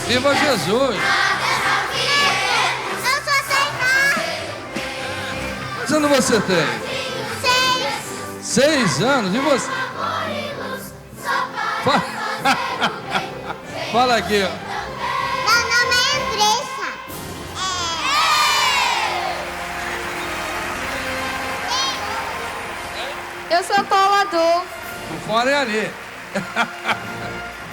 Viva Jesus! Eu sou sem nada. Quantos anos você tem? 6. 6 anos? E você? Fala aqui, ó. Meu nome é Andressa. Eu sou Paulo Adolfo. O fora é ali.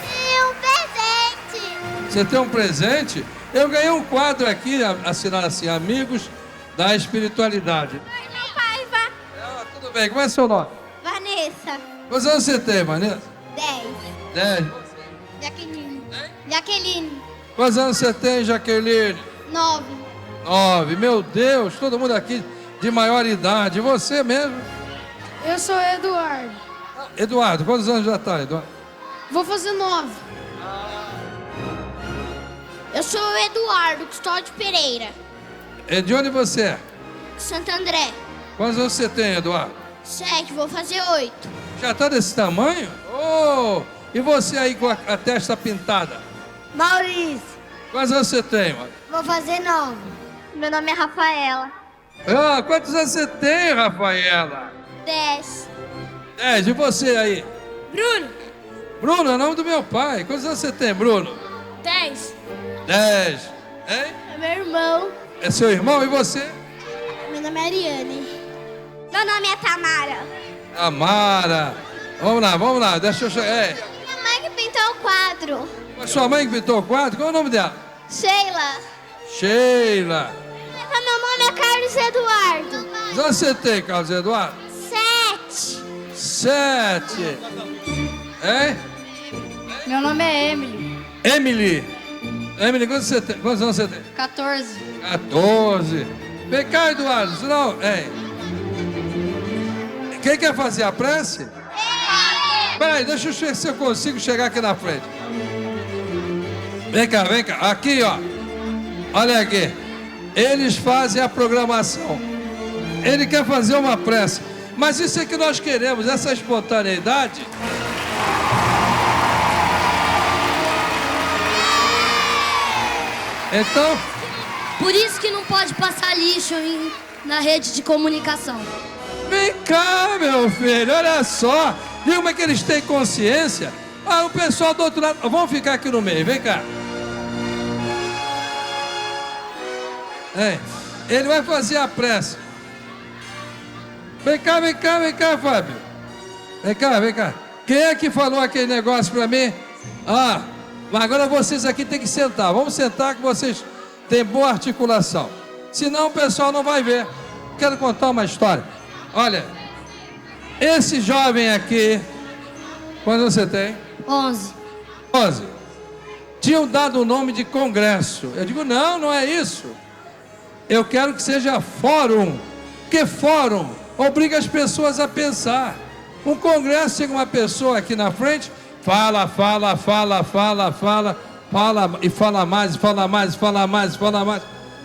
E um presente. Você tem um presente? Eu ganhei um quadro aqui, assinado assim, Amigos da Espiritualidade. Oi, meu pai, vai. Tudo bem, como é seu nome? Vanessa. Quantos anos você tem, Vanessa? 10. 10. Jaqueline. Jaqueline. Quantos anos você tem, Jaqueline? 9. 9. Meu Deus, todo mundo aqui de maior idade. E você mesmo? Eu sou Eduardo. Eduardo, quantos anos já está, Eduardo? Vou fazer 9. Eu sou o Eduardo Custódio Pereira. E de onde você é? Santo André. Quantos anos você tem, Eduardo? 7, vou fazer 8. Já está desse tamanho? Oh! E você aí com a testa pintada? Maurício. Quantos anos você tem, mano? Vou fazer 9. Meu nome é Rafaela. Ah, quantos anos você tem, Rafaela? 10. 10. E você aí? Bruno. Bruno, é o nome do meu pai. Quantos anos você tem, Bruno? 10. 10. Hein? É meu irmão. É seu irmão? E você? Meu nome é Ariane. Meu nome é Tamara. Amara. Vamos lá. Deixa eu chegar. Minha mãe que pintou o quadro. A sua mãe que pintou o quadro? Qual é o nome dela? Sheila. Sheila. Meu nome é Carlos Eduardo. Quantos anos você tem, Carlos Eduardo? 7. 7. Hein? Meu nome é Emily. Emily. Emily, quantos anos você tem? 14. 14. Vem cá, Eduardo. Senão, hein? Quem quer fazer a prece? Peraí, deixa eu ver se eu consigo chegar aqui na frente. Vem cá. Aqui, ó. Olha aqui. Eles fazem a programação. Ele quer fazer uma prece. Mas isso é que nós queremos, essa espontaneidade. Então, Por isso que não pode passar lixo na rede de comunicação. vem cá, meu filho, olha só. Viu como é que eles têm consciência? Ah, o pessoal do outro lado. Vamos ficar aqui no meio, vem cá. Ele vai fazer a prece. Vem cá, Fábio. Vem cá. Quem é que falou aquele negócio pra mim? Ah, mas agora vocês aqui têm que sentar. Vamos sentar que vocês têm boa articulação. Senão o pessoal não vai ver. Quero contar uma história. Olha, esse jovem aqui, quantos você tem? 11. 11. Tinham dado o nome de congresso. Eu digo, não é isso. Eu quero que seja fórum. Porque fórum obriga as pessoas a pensar. Um congresso, chega uma pessoa aqui na frente, fala, e fala mais.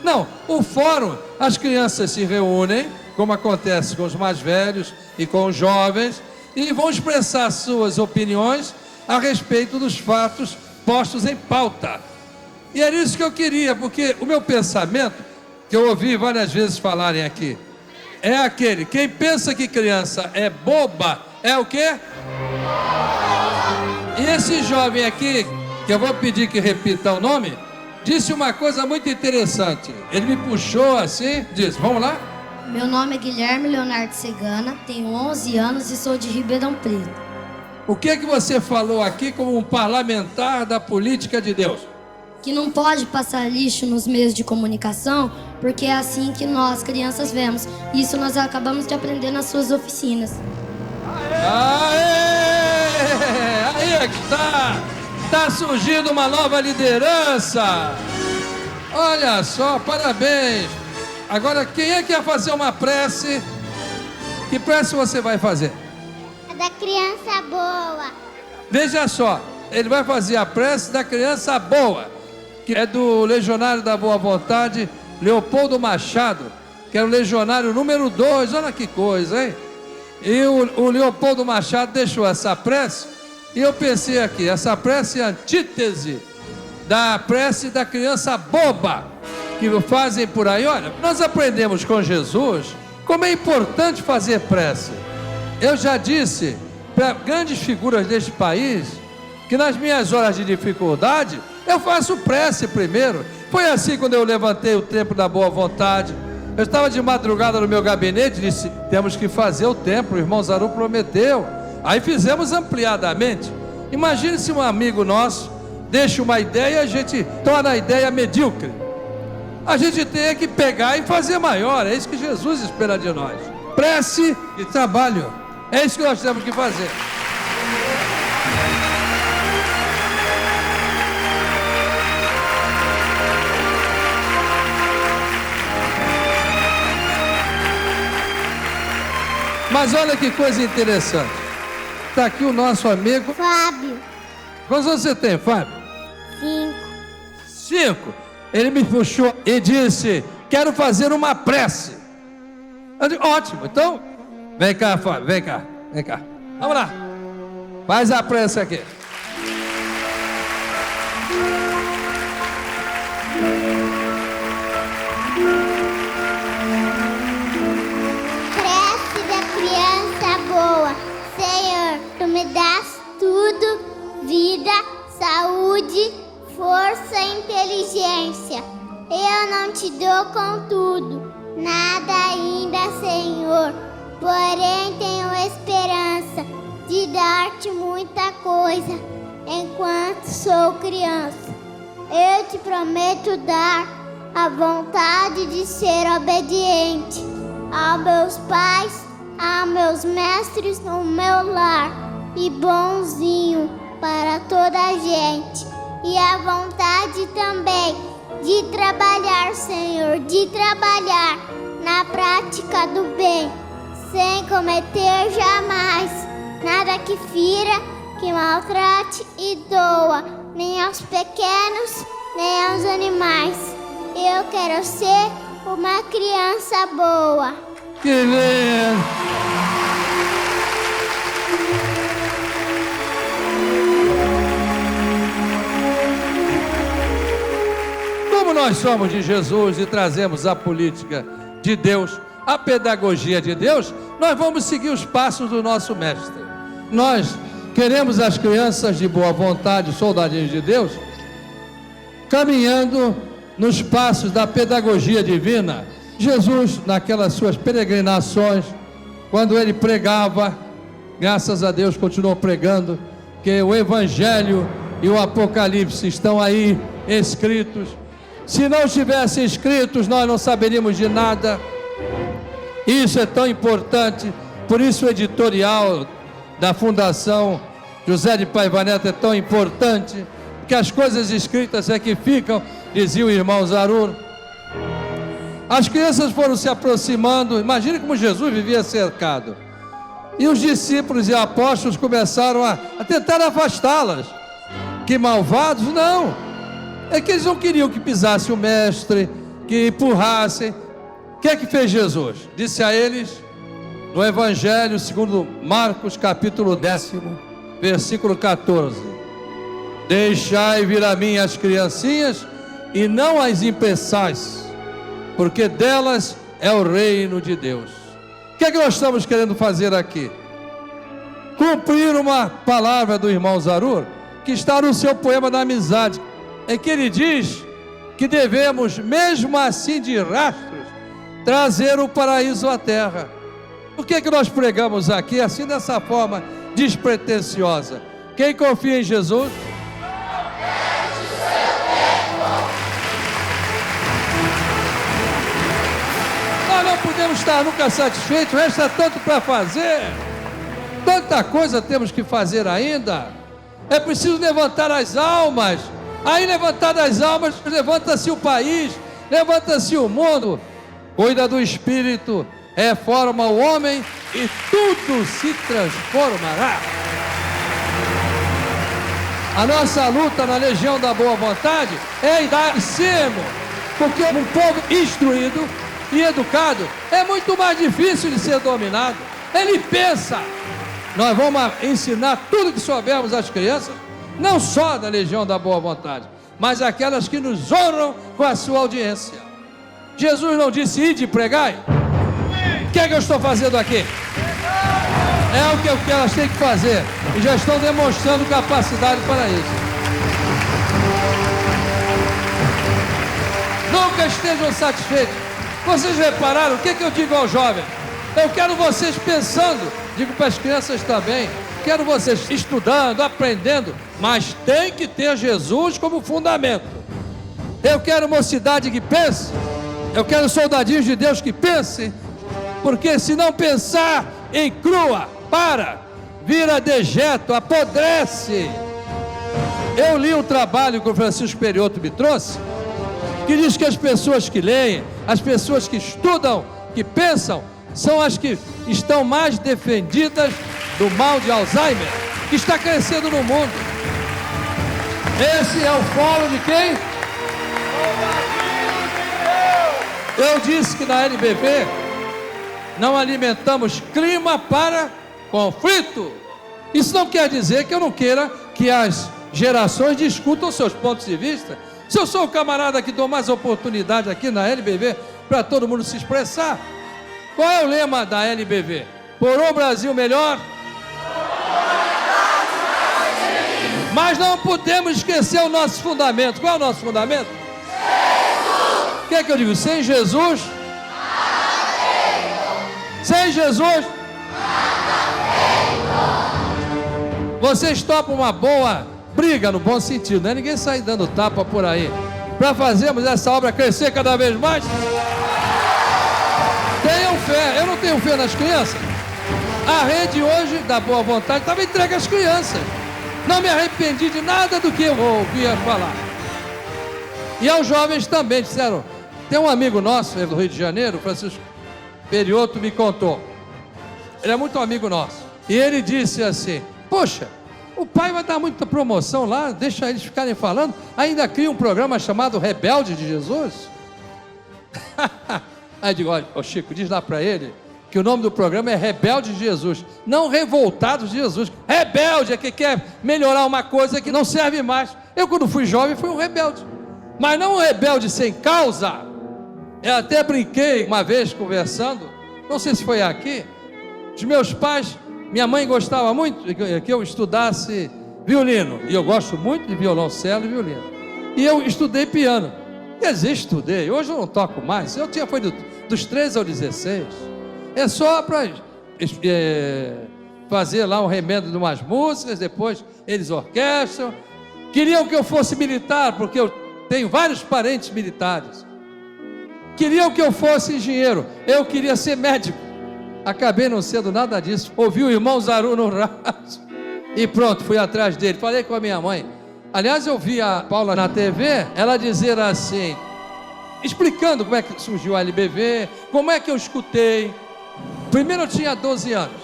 Não, o fórum, as crianças se reúnem, como acontece com os mais velhos e com os jovens, e vão expressar suas opiniões a respeito dos fatos postos em pauta. E era isso que eu queria, porque o meu pensamento, que eu ouvi várias vezes falarem aqui, é aquele: quem pensa que criança é boba, é o quê? E esse jovem aqui, que eu vou pedir que repita o nome, disse uma coisa muito interessante. Ele me puxou assim, disse, vamos lá? Meu nome é Guilherme Leonardo Cegana, tenho 11 anos e sou de Ribeirão Preto. O que é que você falou aqui como um parlamentar da política de Deus? Que não pode passar lixo nos meios de comunicação, porque é assim que nós, crianças, vemos. Isso nós acabamos de aprender nas suas oficinas. Aí é que tá surgindo uma nova liderança. Olha só, parabéns. Agora, quem é que ia fazer uma prece? Que prece você vai fazer? É da criança boa. Veja só, ele vai fazer a prece da criança boa, que é do legionário da boa vontade, Leopoldo Machado, que é o legionário número 2, olha que coisa, hein? E o Leopoldo Machado deixou essa prece, e eu pensei aqui, essa prece é a antítese da prece da criança boba que fazem por aí. Olha, nós aprendemos com Jesus como é importante fazer prece. Eu já disse para grandes figuras deste país que nas minhas horas de dificuldade eu faço prece primeiro. Foi assim quando eu levantei o templo da boa vontade. Eu estava de madrugada no meu gabinete e disse: temos que fazer o templo, o irmão Zaru prometeu. Aí fizemos ampliadamente. Imagine se um amigo nosso deixa uma ideia e a gente torna a ideia medíocre. A gente tem que pegar e fazer maior. É isso que Jesus espera de nós. Prece e trabalho. É isso que nós temos que fazer. Mas olha que coisa interessante. Está aqui o nosso amigo Fábio. Quantos anos você tem, Fábio? 5. 5. Ele me puxou e disse: quero fazer uma prece. Eu digo: ótimo, então vem cá, Fábio, vem cá. Vamos lá. Faz a prece aqui. Prece da criança boa. Senhor, tu me das tudo: vida, saúde, força e inteligência. Eu não te dou com tudo, nada ainda, Senhor. Porém tenho esperança de dar-te muita coisa enquanto sou criança. Eu te prometo dar a vontade de ser obediente aos meus pais, aos meus mestres no meu lar, e bonzinho para toda a gente. E a vontade também de trabalhar, Senhor, de trabalhar na prática do bem, sem cometer jamais nada que fira, que maltrate e doa, nem aos pequenos, nem aos animais. Eu quero ser uma criança boa. Que lindo! Como nós somos de Jesus e trazemos a política de Deus, a pedagogia de Deus, nós vamos seguir os passos do nosso mestre. Nós queremos as crianças de boa vontade, soldadinhos de Deus, caminhando nos passos da pedagogia divina. Jesus, naquelas suas peregrinações, quando ele pregava, graças a Deus continuou pregando, que o Evangelho e o Apocalipse estão aí escritos. Se não estivessem escritos, nós não saberíamos de nada. Isso é tão importante. Por isso o editorial da Fundação José de Paiva Neto é tão importante, porque as coisas escritas é que ficam, dizia o irmão Zaru. As crianças foram se aproximando. Imagine como Jesus vivia cercado. E os discípulos e apóstolos começaram a tentar afastá-las. Que malvados? Não. É que eles não queriam que pisasse o mestre, que empurrassem. O que é que fez Jesus? Disse a eles, no Evangelho segundo Marcos, capítulo 10, versículo 14: deixai vir a mim as criancinhas e não as impeçais, porque delas é o reino de Deus. O que é que nós estamos querendo fazer aqui? Cumprir uma palavra do irmão Zaru, que está no seu poema da amizade, em que ele diz que devemos, mesmo assim de rastros, trazer o paraíso à terra. O que é que nós pregamos aqui, assim dessa forma despretensiosa? Quem confia em Jesus? Nós não podemos estar nunca satisfeitos, resta tanto para fazer, tanta coisa temos que fazer ainda. É preciso levantar as almas. Aí, levantadas as almas, levanta-se o país, levanta-se o mundo. Cuida do espírito, reforma o homem e tudo se transformará. A nossa luta na Legião da Boa Vontade é dar ensino, porque um povo instruído e educado é muito mais difícil de ser dominado. Ele pensa. Nós vamos ensinar tudo que soubermos às crianças, não só da Legião da Boa Vontade, mas aquelas que nos honram com a sua audiência. Jesus não disse: ide e pregai? O que é que eu estou fazendo aqui? É o que elas têm que fazer, e já estão demonstrando capacidade para isso. Nunca estejam satisfeitos. Vocês repararam o que eu digo aos jovens? Eu quero vocês pensando, digo para as crianças também, quero vocês estudando, aprendendo, mas tem que ter Jesus como fundamento. Eu quero mocidade que pense, eu quero soldadinhos de Deus que pensem, porque se não pensar em crua, vira dejeto, apodrece. Eu li um trabalho que o Francisco Perioto me trouxe, que diz que as pessoas que leem, as pessoas que estudam, que pensam, são as que estão mais defendidas do mal de Alzheimer, que está crescendo no mundo. Esse é o fórum de quem? Eu disse que na LBV não alimentamos clima para conflito. Isso não quer dizer que eu não queira que as gerações discutam seus pontos de vista. Se eu sou o camarada que dou mais oportunidade aqui na LBV para todo mundo se expressar, qual é o lema da LBV? Por um Brasil melhor. Mas não podemos esquecer o nosso fundamento. Qual é o nosso fundamento? Jesus! O que é que eu digo? Sem Jesus? Sem Jesus? Vocês topam uma boa briga, no bom sentido, não é ninguém sair dando tapa por aí, para fazermos essa obra crescer cada vez mais? Tenham fé. Eu não tenho fé nas crianças. A rede hoje, da boa vontade, estava entregue às crianças. Não me arrependi de nada do que eu ouvia falar. E aos jovens também disseram. Tem um amigo nosso, do Rio de Janeiro, Francisco Perioto, me contou. Ele é muito amigo nosso. E ele disse assim: poxa, o pai vai dar muita promoção lá, deixa eles ficarem falando, ainda cria um programa chamado Rebelde de Jesus. Aí eu digo: olha, Chico, diz lá para ele que o nome do programa é Rebelde de Jesus, não Revoltados de Jesus. Rebelde é que quer melhorar uma coisa que não serve mais. Eu, quando fui jovem, fui um rebelde, mas não um rebelde sem causa. Eu até brinquei uma vez conversando, não sei se foi aqui, os meus pais, minha mãe gostava muito que eu estudasse violino, e eu gosto muito de violoncelo e violino, e eu estudei piano. Quer dizer, estudei, hoje eu não toco mais, eu tinha foi dos 13 aos 16, é só para fazer lá um remendo de umas músicas, depois eles orquestram. Queriam que eu fosse militar, porque eu tenho vários parentes militares. Queriam que eu fosse engenheiro, eu queria ser médico. Acabei não sendo nada disso. Ouvi o irmão Zaru no rádio e pronto, fui atrás dele. Falei com a minha mãe. Aliás, eu vi a Paula na TV, ela dizer assim, explicando como é que surgiu a LBV, como é que eu escutei. Primeiro eu tinha 12 anos.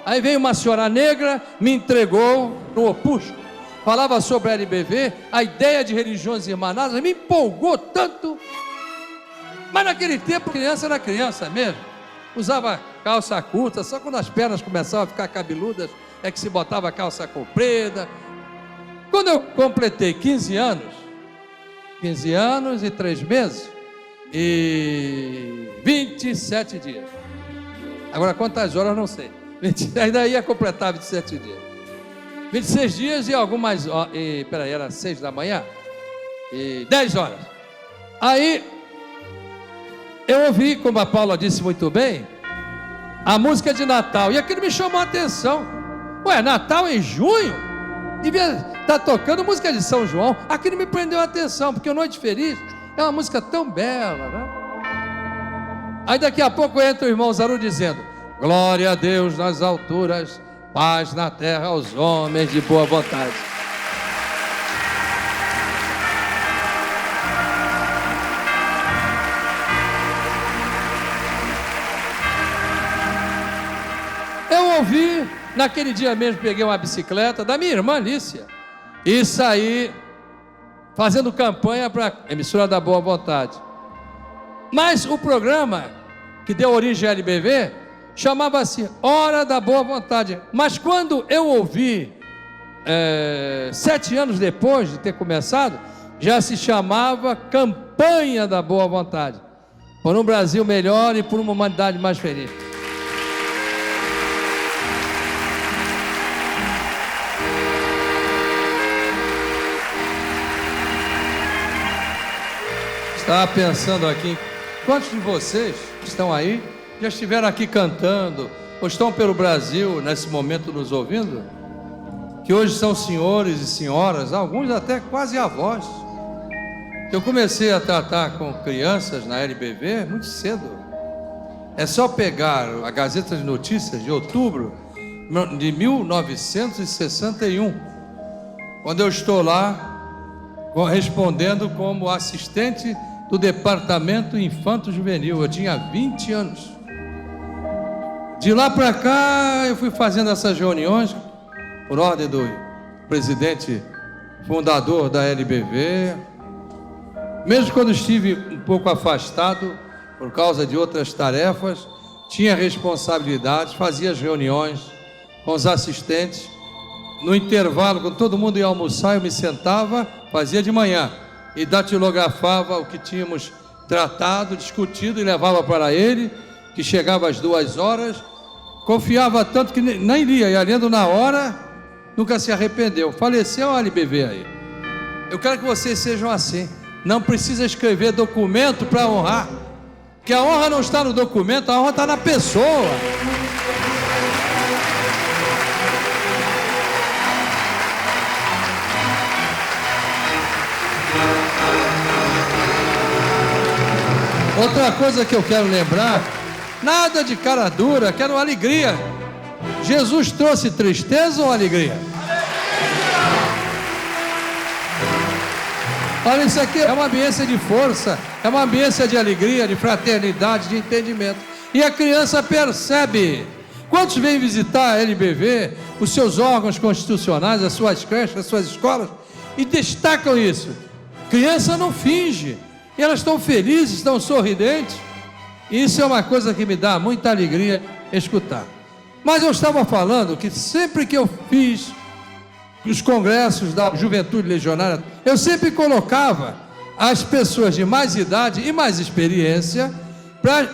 Aí veio uma senhora negra, me entregou no opúsculo. Falava sobre a LBV, a ideia de religiões irmanadas, me empolgou tanto. Mas naquele tempo, criança era criança mesmo. Usava calça curta, só quando as pernas começavam a ficar cabeludas, é que se botava calça comprida. Quando eu completei 15 anos e 3 meses, e 27 dias. Agora, quantas horas, não sei. Ainda ia completar 27 dias. 26 dias e algumas horas. Peraí, era 6 da manhã? E 10 horas. Aí, eu ouvi, como a Paula disse muito bem, a música de Natal. E aquilo me chamou a atenção. Ué, Natal em junho? Devia estar tocando música de São João. Aquilo me prendeu a atenção, porque o Noite Feliz é uma música tão bela, né? Aí daqui a pouco entra o irmão Zaru dizendo: glória a Deus nas alturas, paz na terra aos homens de boa vontade. Eu ouvi, naquele dia mesmo peguei uma bicicleta da minha irmã Lícia e saí fazendo campanha para a emissora da Boa Vontade. Mas o programa que deu origem à LBV chamava-se Hora da Boa Vontade. Mas quando eu ouvi, 7 anos depois de ter começado, já se chamava Campanha da Boa Vontade, por um Brasil melhor e por uma humanidade mais feliz. Estava pensando aqui, quantos de vocês que estão aí já estiveram aqui cantando, ou estão pelo Brasil nesse momento nos ouvindo, que hoje são senhores e senhoras, alguns até quase avós. Eu comecei a tratar com crianças na LBV muito cedo. É só pegar a Gazeta de Notícias de outubro de 1961, quando eu estou lá respondendo como assistente do Departamento Infanto-Juvenil. Eu tinha 20 anos. De lá para cá eu fui fazendo essas reuniões por ordem do presidente fundador da LBV. Mesmo quando estive um pouco afastado por causa de outras tarefas, tinha responsabilidades, fazia as reuniões com os assistentes. No intervalo, quando todo mundo ia almoçar, eu me sentava, fazia de manhã e datilografava o que tínhamos tratado, discutido e levava para ele, que chegava às 2 horas. Confiava tanto que nem lia, ia lendo na hora, nunca se arrependeu. Faleceu a LBV aí. Eu quero que vocês sejam assim. Não precisa escrever documento para honrar, porque a honra não está no documento, a honra está na pessoa. Outra coisa que eu quero lembrar, nada de cara dura, quero alegria. Jesus trouxe tristeza ou alegria? Olha, isso aqui é uma ambiência de força, é uma ambiência de alegria, de fraternidade, de entendimento. E a criança percebe. Quantos vêm visitar a LBV, os seus órgãos constitucionais, as suas creches, as suas escolas, e destacam isso? Criança não finge, e elas estão felizes, estão sorridentes. E isso é uma coisa que me dá muita alegria escutar. Mas eu estava falando que sempre que eu fiz os congressos da Juventude Legionária, eu sempre colocava as pessoas de mais idade e mais experiência para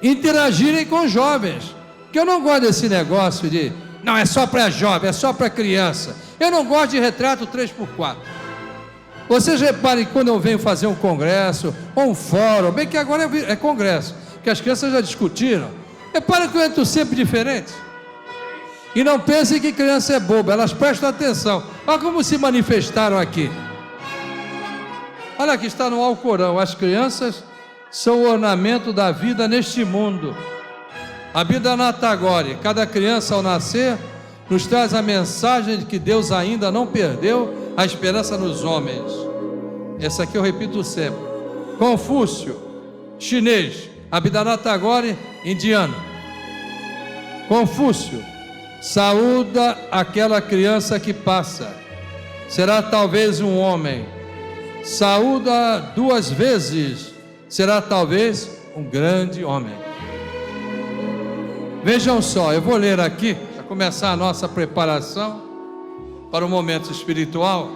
interagirem com os jovens. Que eu não gosto desse negócio de, não, é só para jovem, é só para criança. Eu não gosto de retrato 3x4. Vocês reparem que quando eu venho fazer um congresso, ou um fórum, bem que agora é congresso, que as crianças já discutiram, reparem que eu entro sempre diferente. E não pensem que criança é boba, elas prestam atenção. Olha como se manifestaram aqui. Olha aqui, está no Alcorão: as crianças são o ornamento da vida neste mundo. A vida Natagore, cada criança ao nascer nos traz a mensagem de que Deus ainda não perdeu a esperança nos homens. Essa aqui eu repito sempre. Confúcio, chinês. Abhidharata Tagore, indiano. Confúcio: saúda aquela criança que passa, será talvez um homem. Saúda 2 vezes, será talvez um grande homem. Vejam só, eu vou ler aqui, para começar a nossa preparação para o momento espiritual.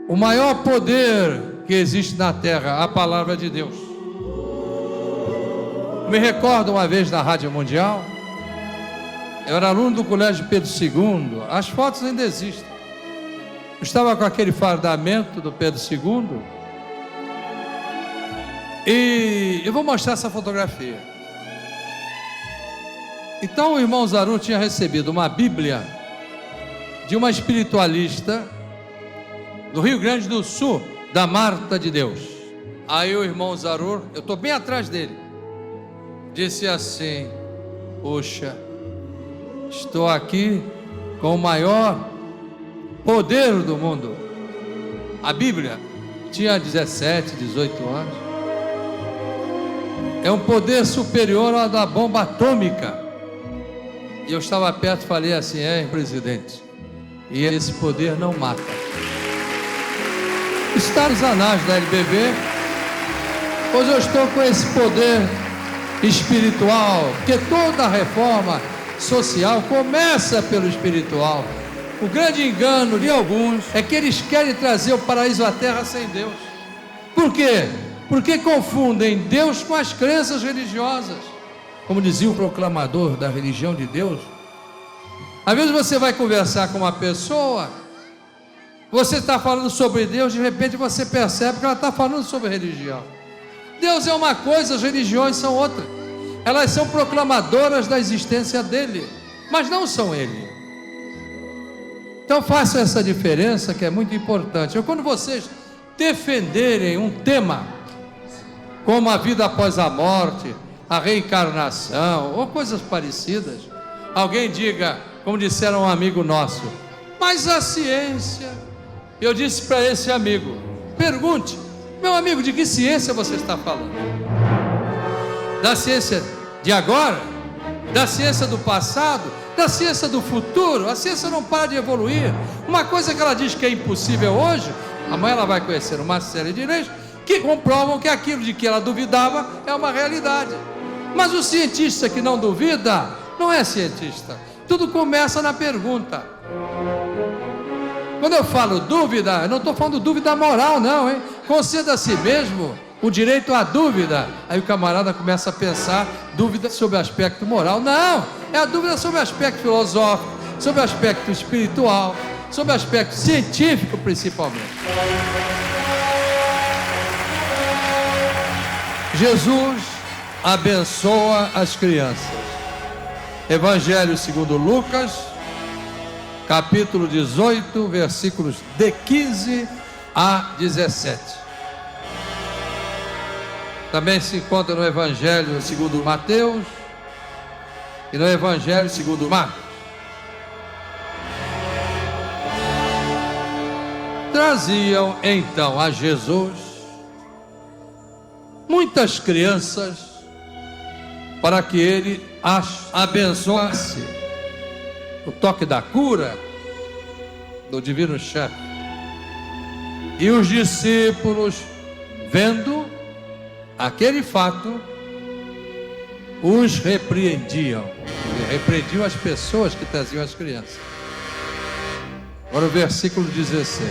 O maior poder que existe na terra, a palavra de Deus. Me recordo uma vez na Rádio Mundial, eu era aluno do Colégio Pedro II, as fotos ainda existem. Eu estava com aquele fardamento do Pedro II, e eu vou mostrar essa fotografia. Então o irmão Zaru tinha recebido uma Bíblia de uma espiritualista do Rio Grande do Sul, da Marta de Deus. Aí o irmão Zaru, eu estou bem atrás dele, disse assim: puxa, estou aqui com o maior poder do mundo. A Bíblia tinha 17, 18 anos. É um poder superior ao da bomba atômica. E eu estava perto e falei assim: presidente, e esse poder não mata. Está nos anais da LBV, pois eu estou com esse poder espiritual, porque toda reforma social começa pelo espiritual. O grande engano de alguns é que eles querem trazer o paraíso à terra sem Deus. Por quê? Porque confundem Deus com as crenças religiosas. Como dizia o proclamador da religião de Deus, às vezes você vai conversar com uma pessoa, você está falando sobre Deus, de repente você percebe que ela está falando sobre religião. Deus é uma coisa, as religiões são outra. Elas são proclamadoras da existência dele, mas não são ele. Então façam essa diferença que é muito importante. Quando vocês defenderem um tema como a vida após a morte, a reencarnação ou coisas parecidas, alguém diga, como disseram um amigo nosso, mas a ciência. Eu disse para esse amigo, pergunte, meu amigo, de que ciência você está falando? Da ciência de agora? Da ciência do passado? Da ciência do futuro? A ciência não para de evoluir. Uma coisa que ela diz que é impossível hoje, amanhã ela vai conhecer uma série de leis que comprovam que aquilo de que ela duvidava é uma realidade. Mas o cientista que não duvida não é cientista. Tudo começa na pergunta. Quando eu falo dúvida, eu não estou falando dúvida moral não, hein? Conceda a si mesmo o direito à dúvida. Aí o camarada começa a pensar dúvida sobre o aspecto moral. Não, é a dúvida sobre o aspecto filosófico, sobre o aspecto espiritual, sobre o aspecto científico principalmente. Jesus abençoa as crianças. Evangelho segundo Lucas, capítulo 18, versículos de 15 a 17. Também se encontra no Evangelho segundo Mateus e no Evangelho segundo Marcos. Traziam então a Jesus muitas crianças para que ele as abençoasse. O toque da cura do divino chefe. E os discípulos, vendo aquele fato, os repreendiam. Repreendiam as pessoas que traziam as crianças. Agora o versículo 16.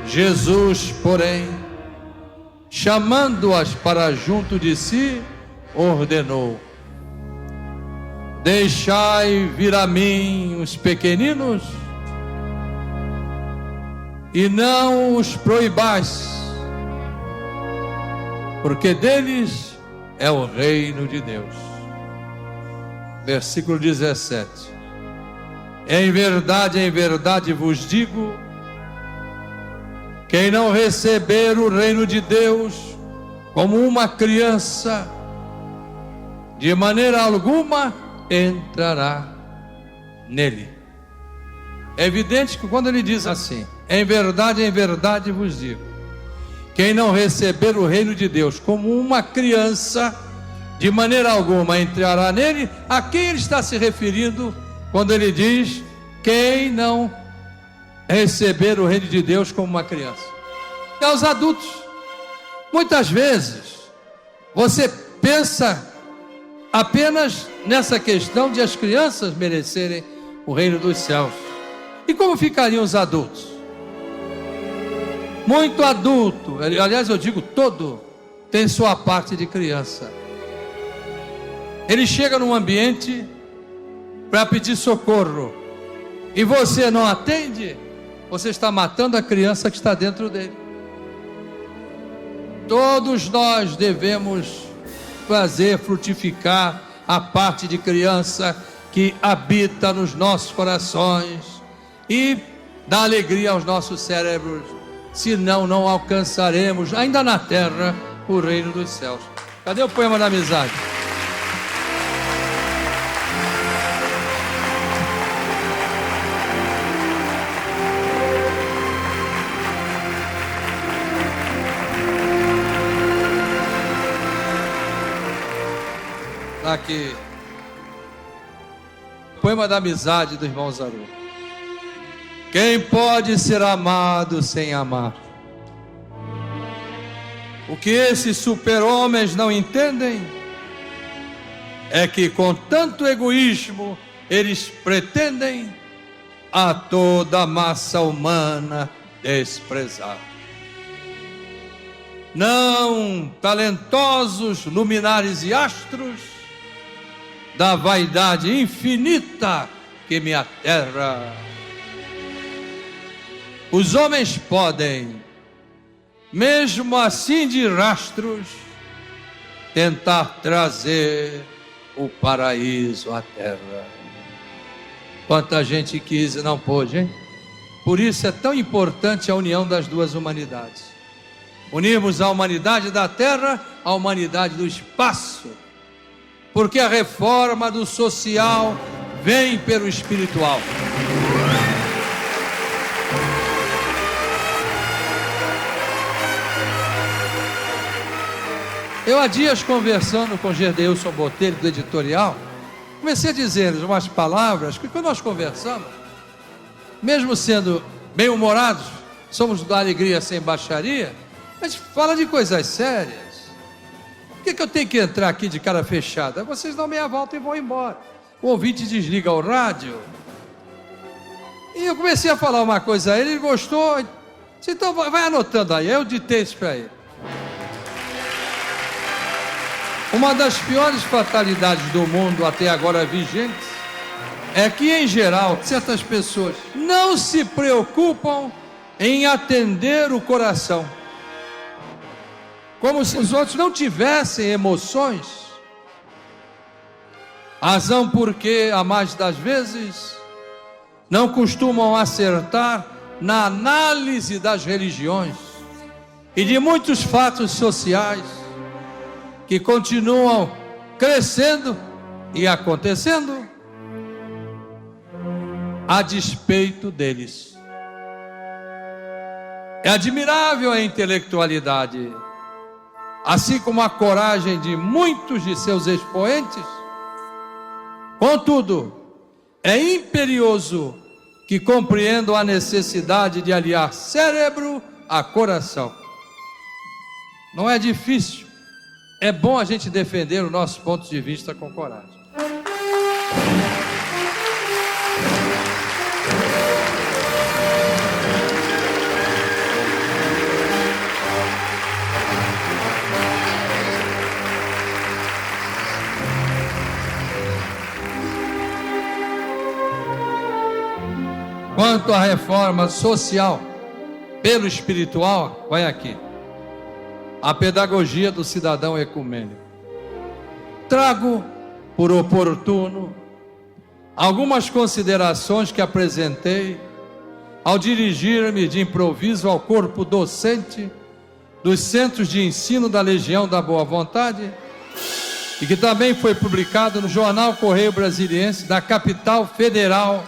Jesus, porém, chamando-as para junto de si, ordenou: deixai vir a mim os pequeninos e não os proibais, porque deles é o reino de Deus. Versículo 17. Em verdade vos digo, quem não receber o reino de Deus como uma criança, de maneira alguma entrará nele. É evidente que quando ele diz assim, em verdade vos digo, quem não receber o reino de Deus como uma criança, de maneira alguma entrará nele, a quem ele está se referindo quando ele diz quem não receber o reino de Deus como uma criança? É aos adultos. Muitas vezes você pensa apenas nessa questão de as crianças merecerem o reino dos céus. E como ficariam os adultos? Muito adulto, aliás eu digo todo, tem sua parte de criança. Ele chega num ambiente para pedir socorro e você não atende, você está matando a criança que está dentro dele. Todos nós devemos fazer frutificar a parte de criança que habita nos nossos corações e dá alegria aos nossos cérebros, senão não alcançaremos ainda na terra o reino dos céus. Cadê o poema da amizade? Aqui, poema da amizade do irmão Zaru. Quem pode ser amado sem amar? O que esses super-homens não entendem é que com tanto egoísmo eles pretendem a toda a massa humana desprezar. Não talentosos luminares e astros da vaidade infinita que me aterra. Os homens podem, mesmo assim de rastros, tentar trazer o paraíso à terra. Quanta gente quis e não pôde, hein? Por isso é tão importante a união das duas humanidades. Unirmos a humanidade da terra à humanidade do espaço, porque a reforma do social vem pelo espiritual. Eu há dias conversando com Gerdeilson Botelho do editorial, comecei a dizer umas palavras que quando nós conversamos, mesmo sendo bem-humorados, somos da alegria sem baixaria, mas fala de coisas sérias. Por que eu tenho que entrar aqui de cara fechada? Vocês dão meia volta e vão embora. O ouvinte desliga o rádio. E eu comecei a falar uma coisa a ele, ele gostou. Disse, então vai anotando aí. Eu ditei isso para ele. Uma das piores fatalidades do mundo até agora vigentes é que, em geral, certas pessoas não se preocupam em atender o coração, como se os outros não tivessem emoções. Razão porque, a mais das vezes, não costumam acertar na análise das religiões e de muitos fatos sociais que continuam crescendo e acontecendo a despeito deles. É admirável a intelectualidade, assim como a coragem de muitos de seus expoentes. Contudo, é imperioso que compreendam a necessidade de aliar cérebro a coração. Não é difícil. É bom a gente defender o nosso ponto de vista com coragem. Quanto à reforma social pelo espiritual, vai aqui. A pedagogia do cidadão ecumênico. Trago, por oportuno, algumas considerações que apresentei ao dirigir-me de improviso ao corpo docente dos centros de ensino da Legião da Boa Vontade e que também foi publicado no Jornal Correio Brasiliense da capital federal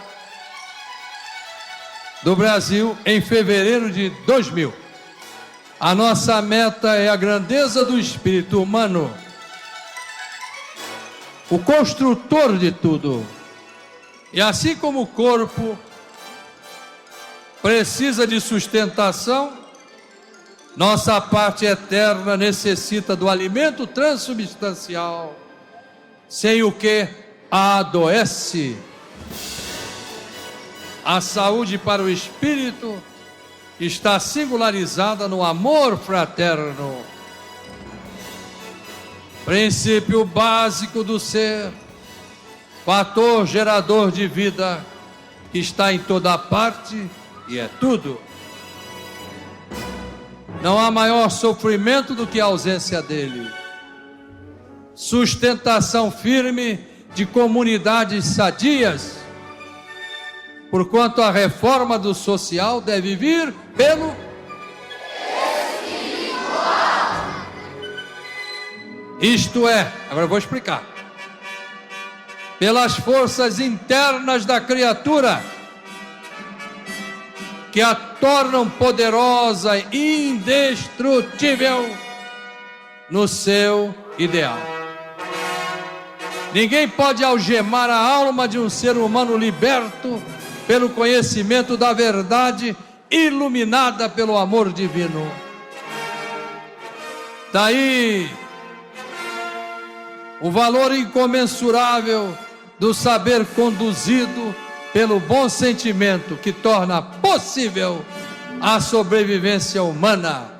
do Brasil em fevereiro de 2000. A nossa meta é a grandeza do espírito humano, o construtor de tudo. E assim como o corpo precisa de sustentação, nossa parte eterna necessita do alimento transubstancial, sem o que adoece. A saúde para o espírito está singularizada no amor fraterno, princípio básico do ser, fator gerador de vida, que está em toda parte e é tudo. Não há maior sofrimento do que a ausência dele. Sustentação firme de comunidades sadias, porquanto a reforma do social deve vir pelo espiritual. Isto é, agora eu vou explicar, pelas forças internas da criatura, que a tornam poderosa e indestrutível no seu ideal. Ninguém pode algemar a alma de um ser humano liberto pelo conhecimento da verdade, iluminada pelo amor divino. Daí o valor incomensurável do saber conduzido pelo bom sentimento que torna possível a sobrevivência humana,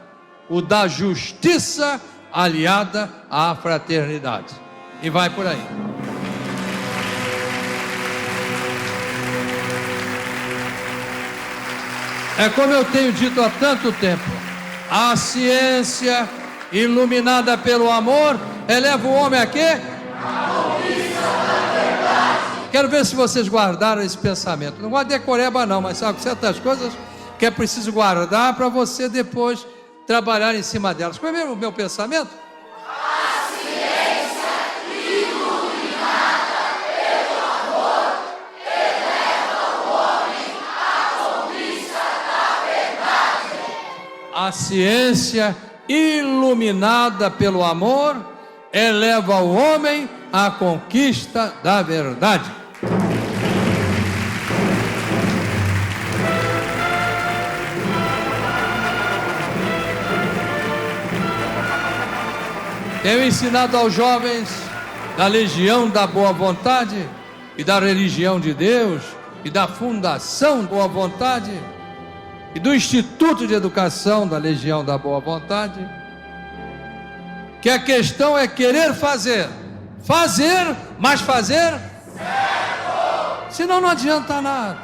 o da justiça aliada à fraternidade. E vai por aí. É como eu tenho dito há tanto tempo, a ciência iluminada pelo amor eleva o homem a quê? Quero ver se vocês guardaram esse pensamento. Não gosto de decoreba não, mas sabe certas coisas que é preciso guardar para você depois trabalhar em cima delas. Qual é o meu pensamento? A ciência iluminada pelo amor eleva o homem à conquista da verdade. A ciência iluminada pelo amor eleva o homem à conquista da verdade. Tenho ensinado aos jovens da Legião da Boa Vontade e da Religião de Deus e da Fundação Boa Vontade e do Instituto de Educação da Legião da Boa Vontade, que a questão é querer fazer, mas fazer certo. Senão não adianta nada.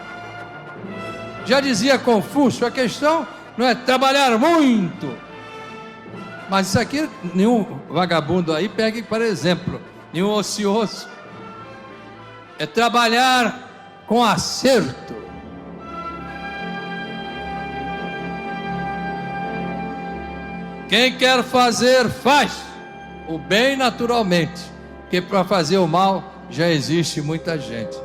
Já dizia Confúcio, a questão não é trabalhar muito. Mas isso aqui, nenhum vagabundo aí pegue para exemplo, nenhum ocioso. É trabalhar com acerto. Quem quer fazer, faz o bem naturalmente, porque para fazer o mal já existe muita gente.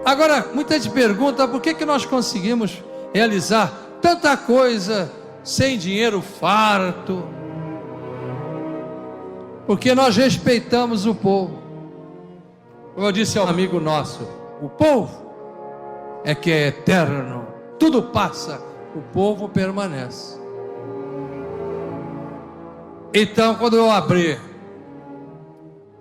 Agora, muita gente pergunta por que nós conseguimos realizar tanta coisa sem dinheiro farto. Porque nós respeitamos o povo. Como eu disse ao amigo nosso, o povo é que é eterno, tudo passa, o povo permanece. Então, quando eu abrir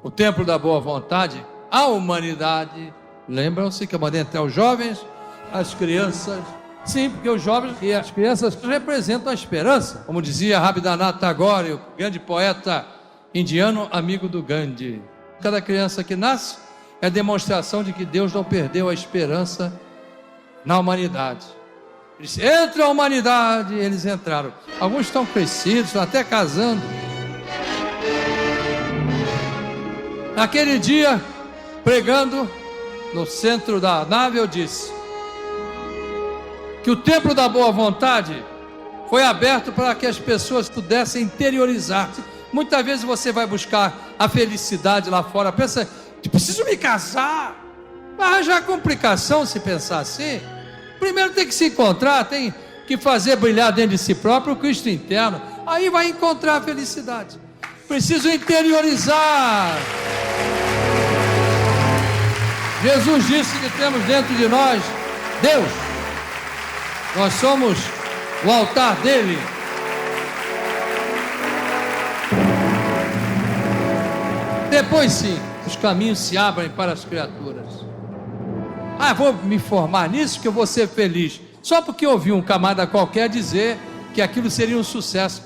o Templo da Boa Vontade, a humanidade, lembram-se que eu mandei até os jovens, as crianças. Sim, porque os jovens e as crianças representam a esperança. Como dizia Rabindranath Tagore, o grande poeta indiano amigo do Gandhi. Cada criança que nasce é demonstração de que Deus não perdeu a esperança na humanidade. Eles entram a humanidade, eles entraram. Alguns estão crescidos, estão até casando. Naquele dia, pregando no centro da nave, eu disse que o Templo da Boa Vontade foi aberto para que as pessoas pudessem interiorizar. Muitas vezes você vai buscar a felicidade lá fora, pensa, preciso me casar, vai arranjar complicação se pensar assim. Primeiro tem que se encontrar, tem que fazer brilhar dentro de si próprio o Cristo interno, aí vai encontrar a felicidade. Preciso interiorizar. Jesus disse que temos dentro de nós Deus, nós somos o altar dele. Depois sim, os caminhos se abrem para as criaturas. Vou me formar nisso que eu vou ser feliz. Só porque ouvi um camarada qualquer dizer que aquilo seria um sucesso.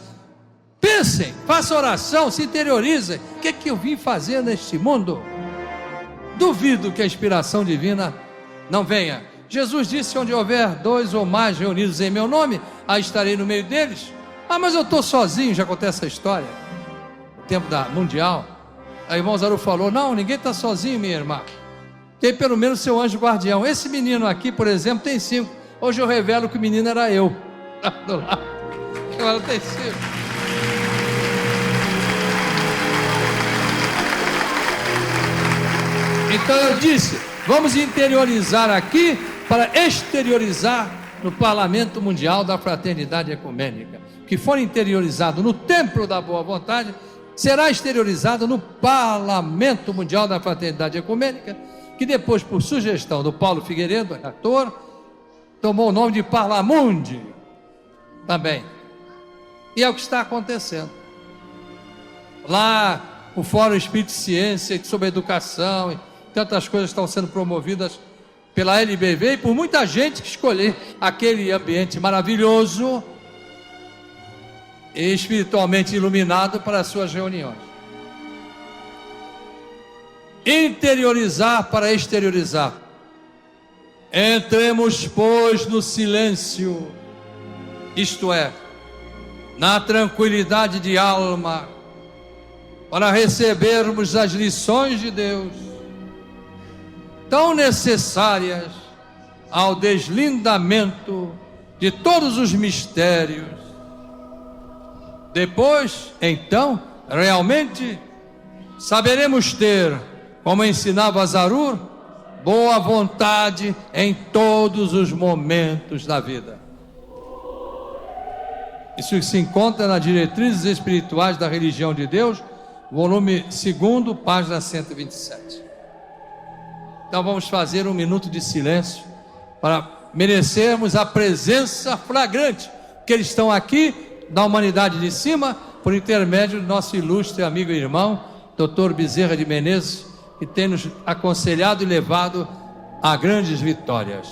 Pensem, façam oração, se interiorizem. O que é que eu vim fazer neste mundo? Duvido que a inspiração divina não venha. Jesus disse, onde houver 2 ou mais reunidos em meu nome, aí estarei no meio deles. Mas eu estou sozinho, já contei essa história. No tempo da Mundial. Aí o irmão Zaru falou, não, ninguém está sozinho, minha irmã. Tem pelo menos seu anjo guardião. Esse menino aqui, por exemplo, tem 5. Hoje eu revelo que o menino era eu. Agora tem 5. Então eu disse, vamos interiorizar aqui para exteriorizar no Parlamento Mundial da Fraternidade Ecumênica. Que for interiorizado no Templo da Boa Vontade, será exteriorizado no Parlamento Mundial da Fraternidade Ecumênica, que depois, por sugestão do Paulo Figueiredo, ator, tomou o nome de Parlamundi também. E é o que está acontecendo. Lá, o Fórum Espírito e Ciência sobre Educação, e tantas coisas estão sendo promovidas pela LBV e por muita gente que escolher aquele ambiente maravilhoso e espiritualmente iluminado para as suas reuniões. Interiorizar para exteriorizar. Entremos, pois, no silêncio, isto é, na tranquilidade de alma, para recebermos as lições de Deus, tão necessárias ao deslindamento de todos os mistérios. Depois, então, realmente, saberemos ter, como ensinava Zarur, boa vontade em todos os momentos da vida. Isso se encontra nas Diretrizes Espirituais da Religião de Deus, volume 2, página 127. Então vamos fazer um minuto de silêncio para merecermos a presença flagrante, que eles estão aqui da humanidade de cima, por intermédio do nosso ilustre amigo e irmão, Dr. Bezerra de Menezes, que tem nos aconselhado e levado a grandes vitórias.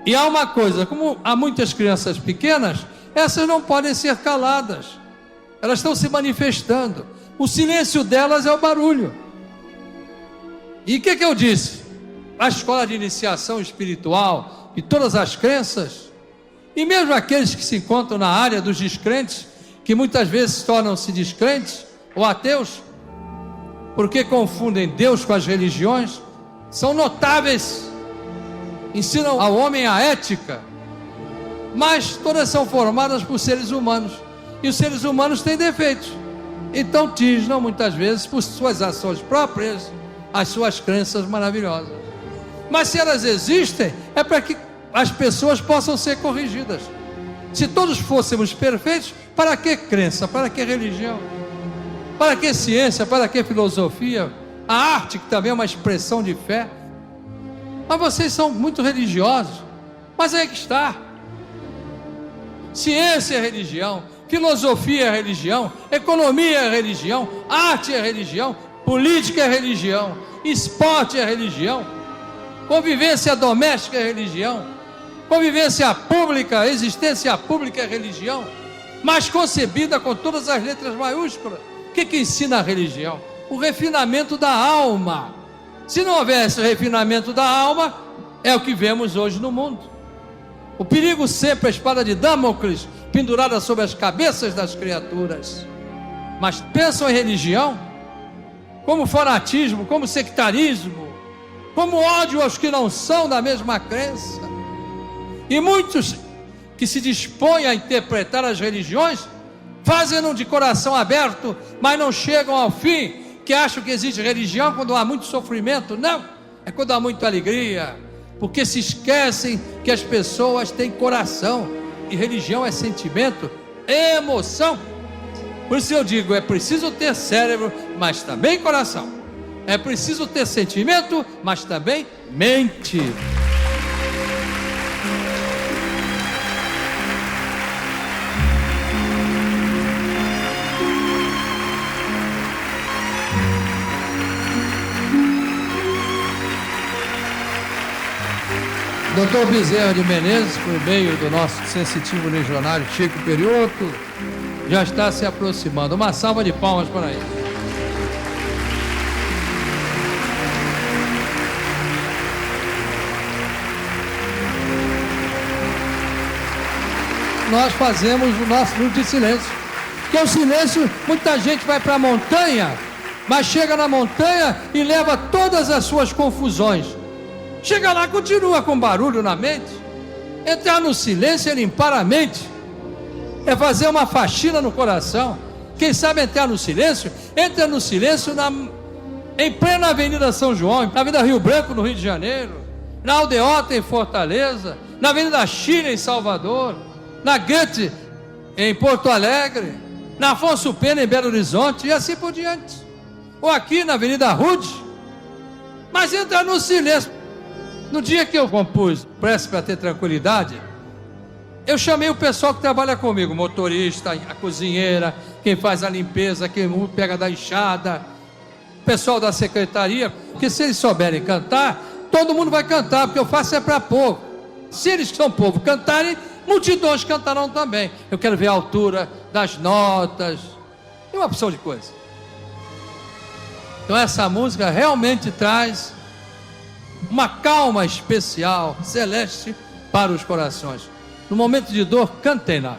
E há uma coisa, como há muitas crianças pequenas, essas não podem ser caladas, elas estão se manifestando, o silêncio delas é o barulho. E o que eu disse? A escola de iniciação espiritual e todas as crenças, e mesmo aqueles que se encontram na área dos descrentes, que muitas vezes tornam-se descrentes ou ateus, porque confundem Deus com as religiões, são notáveis, ensinam ao homem a ética, mas todas são formadas por seres humanos, e os seres humanos têm defeitos, então tisnam muitas vezes por suas ações próprias as suas crenças maravilhosas. Mas se elas existem, é para que as pessoas possam ser corrigidas. Se todos fôssemos perfeitos, para que crença? Para que religião? Para que ciência? Para que filosofia? A arte, que também é uma expressão de fé. Mas vocês são muito religiosos. Mas aí que está. Ciência é religião, filosofia é religião, economia é religião, arte é religião, política é religião, esporte é religião, convivência doméstica é religião, convivência pública, existência pública é religião, mas concebida com todas as letras maiúsculas. O que ensina a religião? O refinamento da alma. Se não houvesse refinamento da alma, é o que vemos hoje no mundo. O perigo sempre, a espada de Damocles pendurada sobre as cabeças das criaturas. Mas pensam em religião como fanatismo, como sectarismo, como ódio aos que não são da mesma crença. E muitos que se dispõem a interpretar as religiões fazem-no de coração aberto, mas não chegam ao fim, que acham que existe religião quando há muito sofrimento. Não, é quando há muita alegria, porque se esquecem que as pessoas têm coração, e religião é sentimento, é emoção. Por isso eu digo, é preciso ter cérebro, mas também coração. É preciso ter sentimento, mas também mente. Dr. Bezerra de Menezes, por meio do nosso sensitivo legionário Chico Perioto, já está se aproximando. Uma salva de palmas para ele. Nós fazemos o nosso minuto de silêncio, porque o silêncio, muita gente vai para a montanha, mas chega na montanha e leva todas as suas confusões. Chega lá, continua com barulho na mente. Entrar no silêncio é limpar a mente, é fazer uma faxina no coração. Quem sabe entrar no silêncio, entra no silêncio em plena Avenida São João, na Avenida Rio Branco, no Rio de Janeiro, na Aldeota, em Fortaleza, na Avenida Chile, em Salvador, na Goethe, em Porto Alegre, na Afonso Pena, em Belo Horizonte, e assim por diante. Ou aqui na Avenida Rude. Mas entra no silêncio. No dia que eu compus Prece para Ter Tranquilidade, eu chamei o pessoal que trabalha comigo, o motorista, a cozinheira, quem faz a limpeza, quem pega da enxada, o pessoal da secretaria, porque se eles souberem cantar, todo mundo vai cantar, porque eu faço é para povo. Se eles que são povo cantarem, multidões cantarão também. Eu quero ver a altura das notas e uma opção de coisa. Então essa música realmente traz uma calma especial, celeste, para os corações. No momento de dor, cantem-na.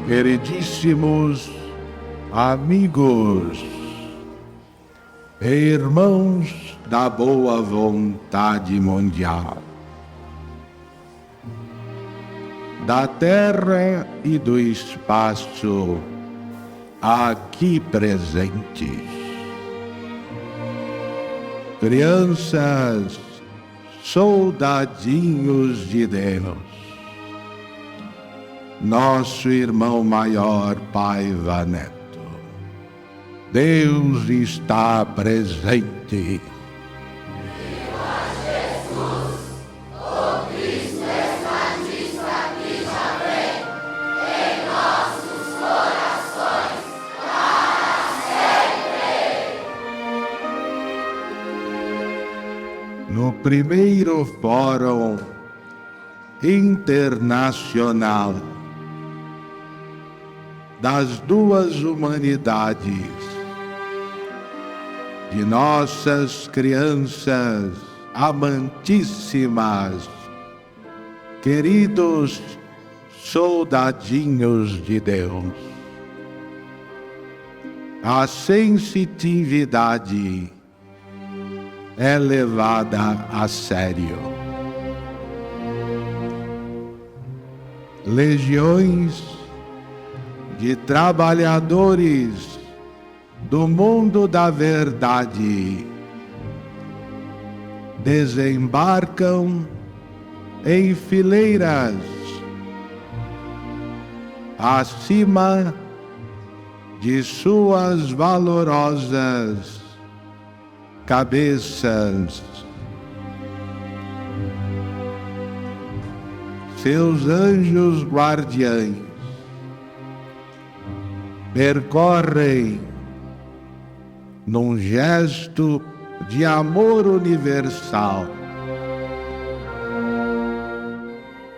Queridíssimos amigos, irmãos da boa vontade mundial, da terra e do espaço aqui presentes, crianças, soldadinhos de Deus, nosso irmão maior Paiva Neto, Deus está presente. No primeiro Fórum Internacional das Duas Humanidades, de nossas crianças amantíssimas, queridos soldadinhos de Deus, a sensitividade é levada a sério. Legiões de trabalhadores do mundo da verdade desembarcam em fileiras acima de suas valorosas cabeças. Seus anjos guardiães percorrem, num gesto de amor universal,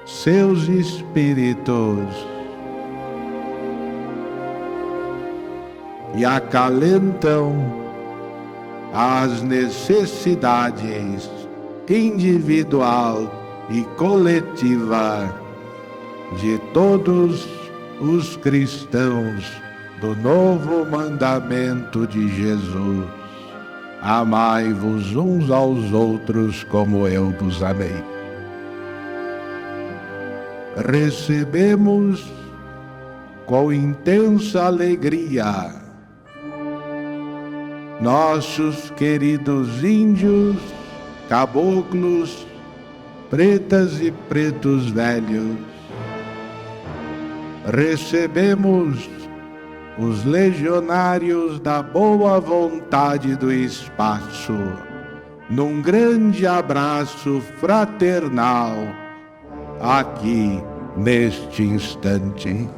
seus espíritos e acalentam as necessidades individual e coletiva de todos os cristãos do novo mandamento de Jesus: amai-vos uns aos outros como eu vos amei. Recebemos com intensa alegria nossos queridos índios, caboclos, pretas e pretos velhos. Recebemos os legionários da boa vontade do espaço, num grande abraço fraternal, aqui neste instante.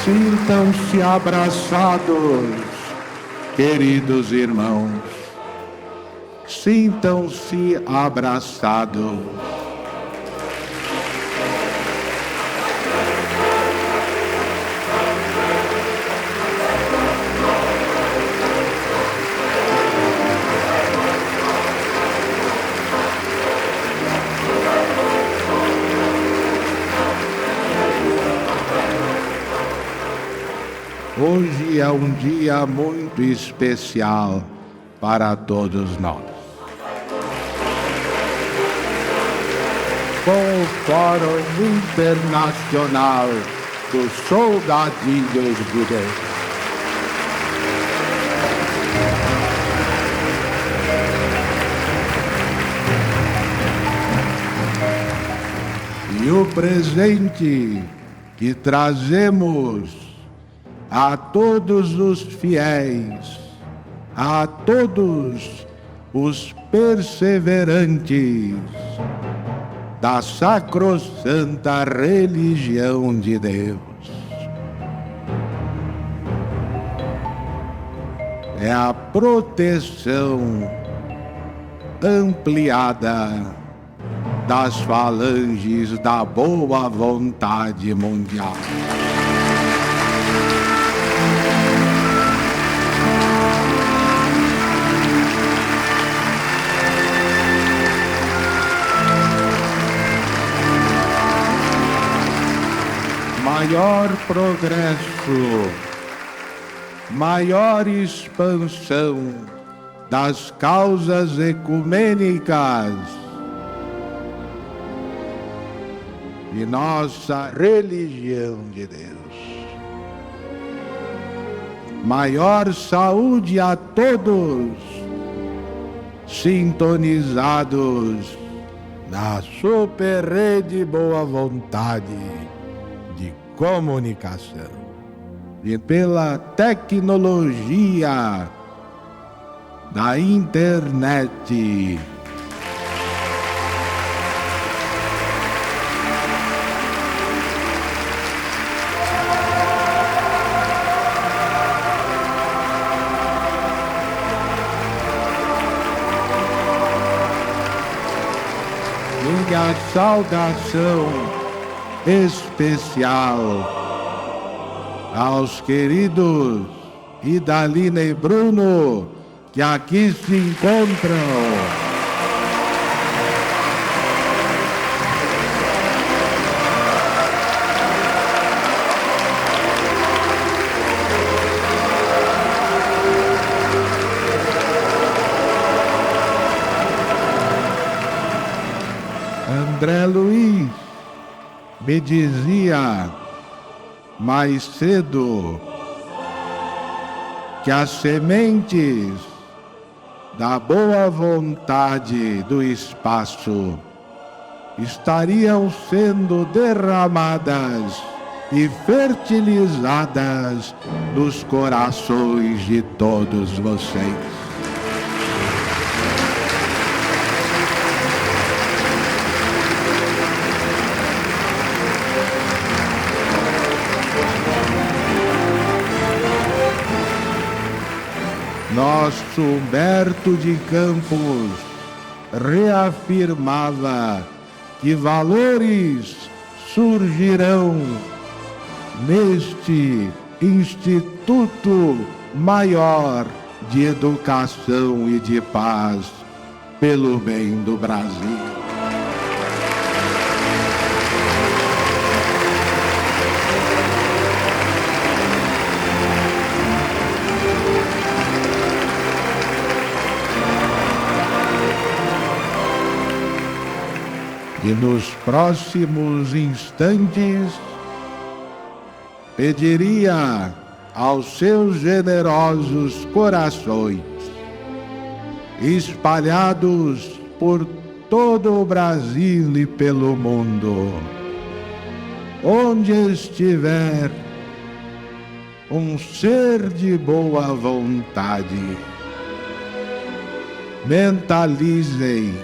Sintam-se abraçados, queridos irmãos. Sintam-se abraçados. Hoje é um dia muito especial para todos nós. Com o Fórum Internacional dos Soldadinhos de Deus. E o presente que trazemos a todos os fiéis, a todos os perseverantes da sacrossanta religião de Deus, é a proteção ampliada das falanges da boa vontade mundial. Maior progresso, maior expansão das causas ecumênicas de nossa religião de Deus. Maior saúde a todos sintonizados na super rede boa vontade de comunicação e pela tecnologia da internet. Minha saudação especial aos queridos Idalina e Bruno que aqui se encontram. André Luiz me dizia mais cedo que as sementes da boa vontade do espaço estariam sendo derramadas e fertilizadas nos corações de todos vocês. Nosso Humberto de Campos reafirmava que valores surgirão neste Instituto Maior de Educação e de Paz pelo bem do Brasil. E nos próximos instantes, pediria aos seus generosos corações, espalhados por todo o Brasil e pelo mundo, onde estiver um ser de boa vontade, mentalizem,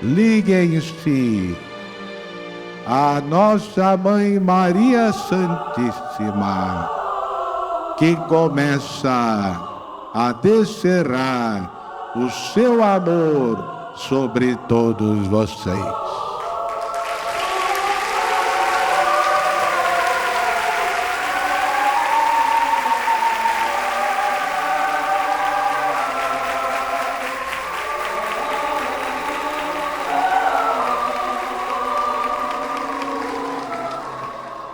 liguem-se à nossa Mãe Maria Santíssima, que começa a descerrar o seu amor sobre todos vocês.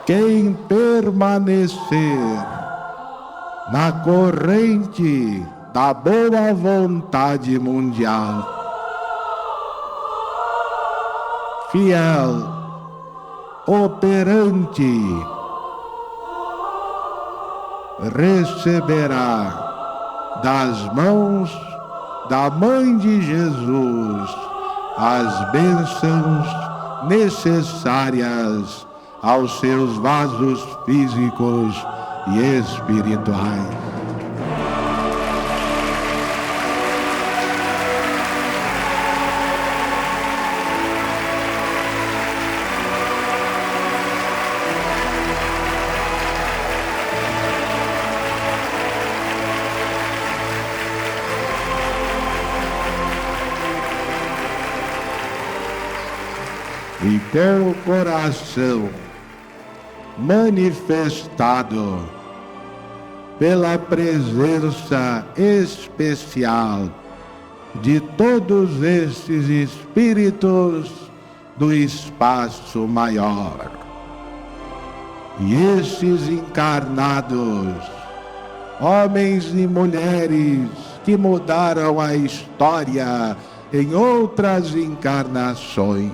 Quem permanecer na corrente da boa vontade mundial, fiel, operante, receberá das mãos da Mãe de Jesus as bênçãos necessárias aos seus vasos físicos e espirituais. E teu coração manifestado pela presença especial de todos estes espíritos do espaço maior. E estes encarnados, homens e mulheres que mudaram a história em outras encarnações,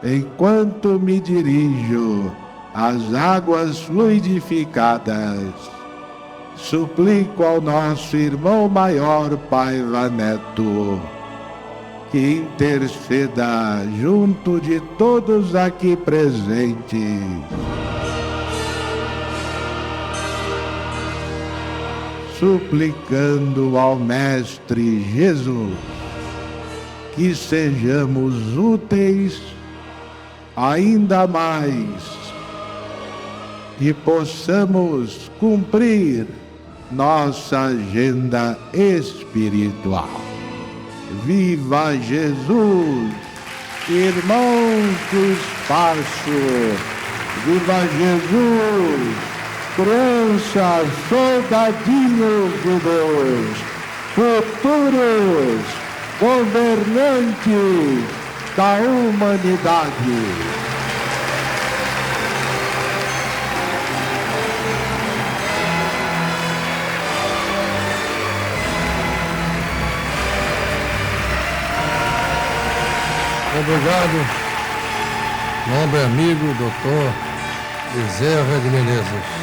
enquanto me dirijo às águas fluidificadas, suplico ao nosso irmão maior Paiva Neto que interceda junto de todos aqui presentes, suplicando ao Mestre Jesus que sejamos úteis ainda mais e possamos cumprir nossa agenda espiritual. Viva Jesus, irmãos do espaço! Viva Jesus, crianças, soldadinhos de Deus, futuros governantes da humanidade. Obrigado, nobre amigo, doutor Bezerra de Menezes.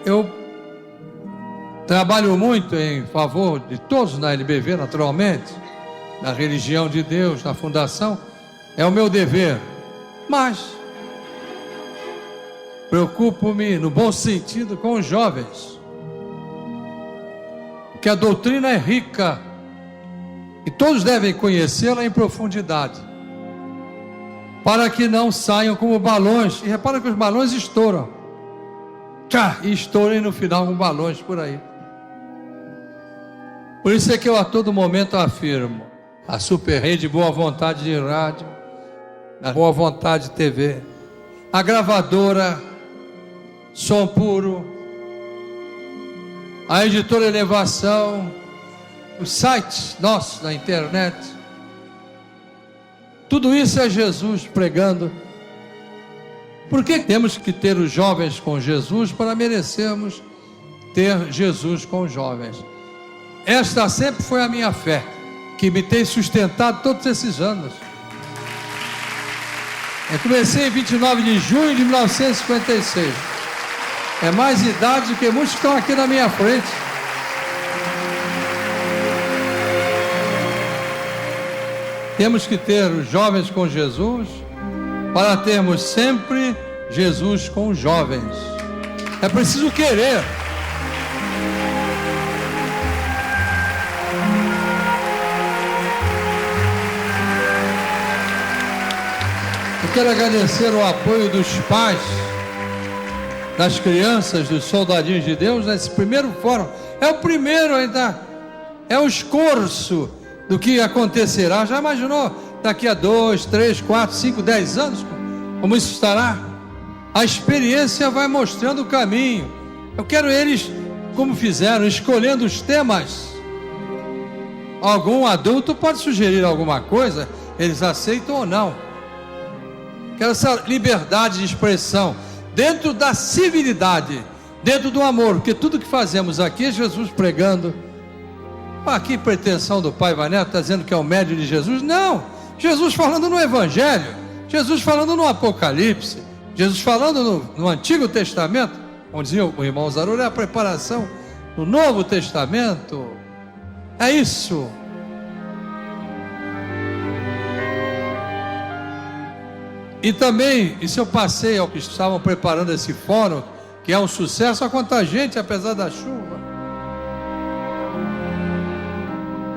Eu trabalho muito em favor de todos na LBV, naturalmente, na religião de Deus, na fundação, é o meu dever, mas preocupo-me, no bom sentido, com os jovens, porque a doutrina é rica e todos devem conhecê-la em profundidade, para que não saiam como balões. E repara que os balões estouram, e estourem no final com balões por aí. Por isso é que eu a todo momento afirmo: a Super Rede Boa Vontade de Rádio, a Boa Vontade TV, a gravadora Som Puro, a editora Elevação, os sites nossos na internet, tudo isso é Jesus pregando. Por que temos que ter os jovens com Jesus para merecermos ter Jesus com os jovens? Esta sempre foi a minha fé, que me tem sustentado todos esses anos. Eu comecei em 29 de junho de 1956. É mais idade do que muitos que estão aqui na minha frente. Temos que ter os jovens com Jesus para termos sempre Jesus com os jovens. É preciso querer. Eu quero agradecer o apoio dos pais, das crianças, dos soldadinhos de Deus, nesse primeiro fórum. É o primeiro ainda, é o escorço do que acontecerá. Já imaginou daqui a 2, 3, 4, 5, 10 anos como isso estará? A experiência vai mostrando o caminho. Eu quero eles como fizeram, escolhendo os temas. Algum adulto pode sugerir alguma coisa, eles aceitam ou não. Quero essa liberdade de expressão, dentro da civilidade, dentro do amor, porque tudo que fazemos aqui é Jesus pregando. Que pretensão do Pai Vaneto, está dizendo que é o médio de Jesus? Não, Jesus falando no Evangelho, Jesus falando no Apocalipse, Jesus falando no Antigo Testamento, como dizia o irmão Zarulho, é a preparação do Novo Testamento. É isso. E também, isso eu passei ao que estavam preparando esse fórum, que é um sucesso, a quanta gente, apesar da chuva.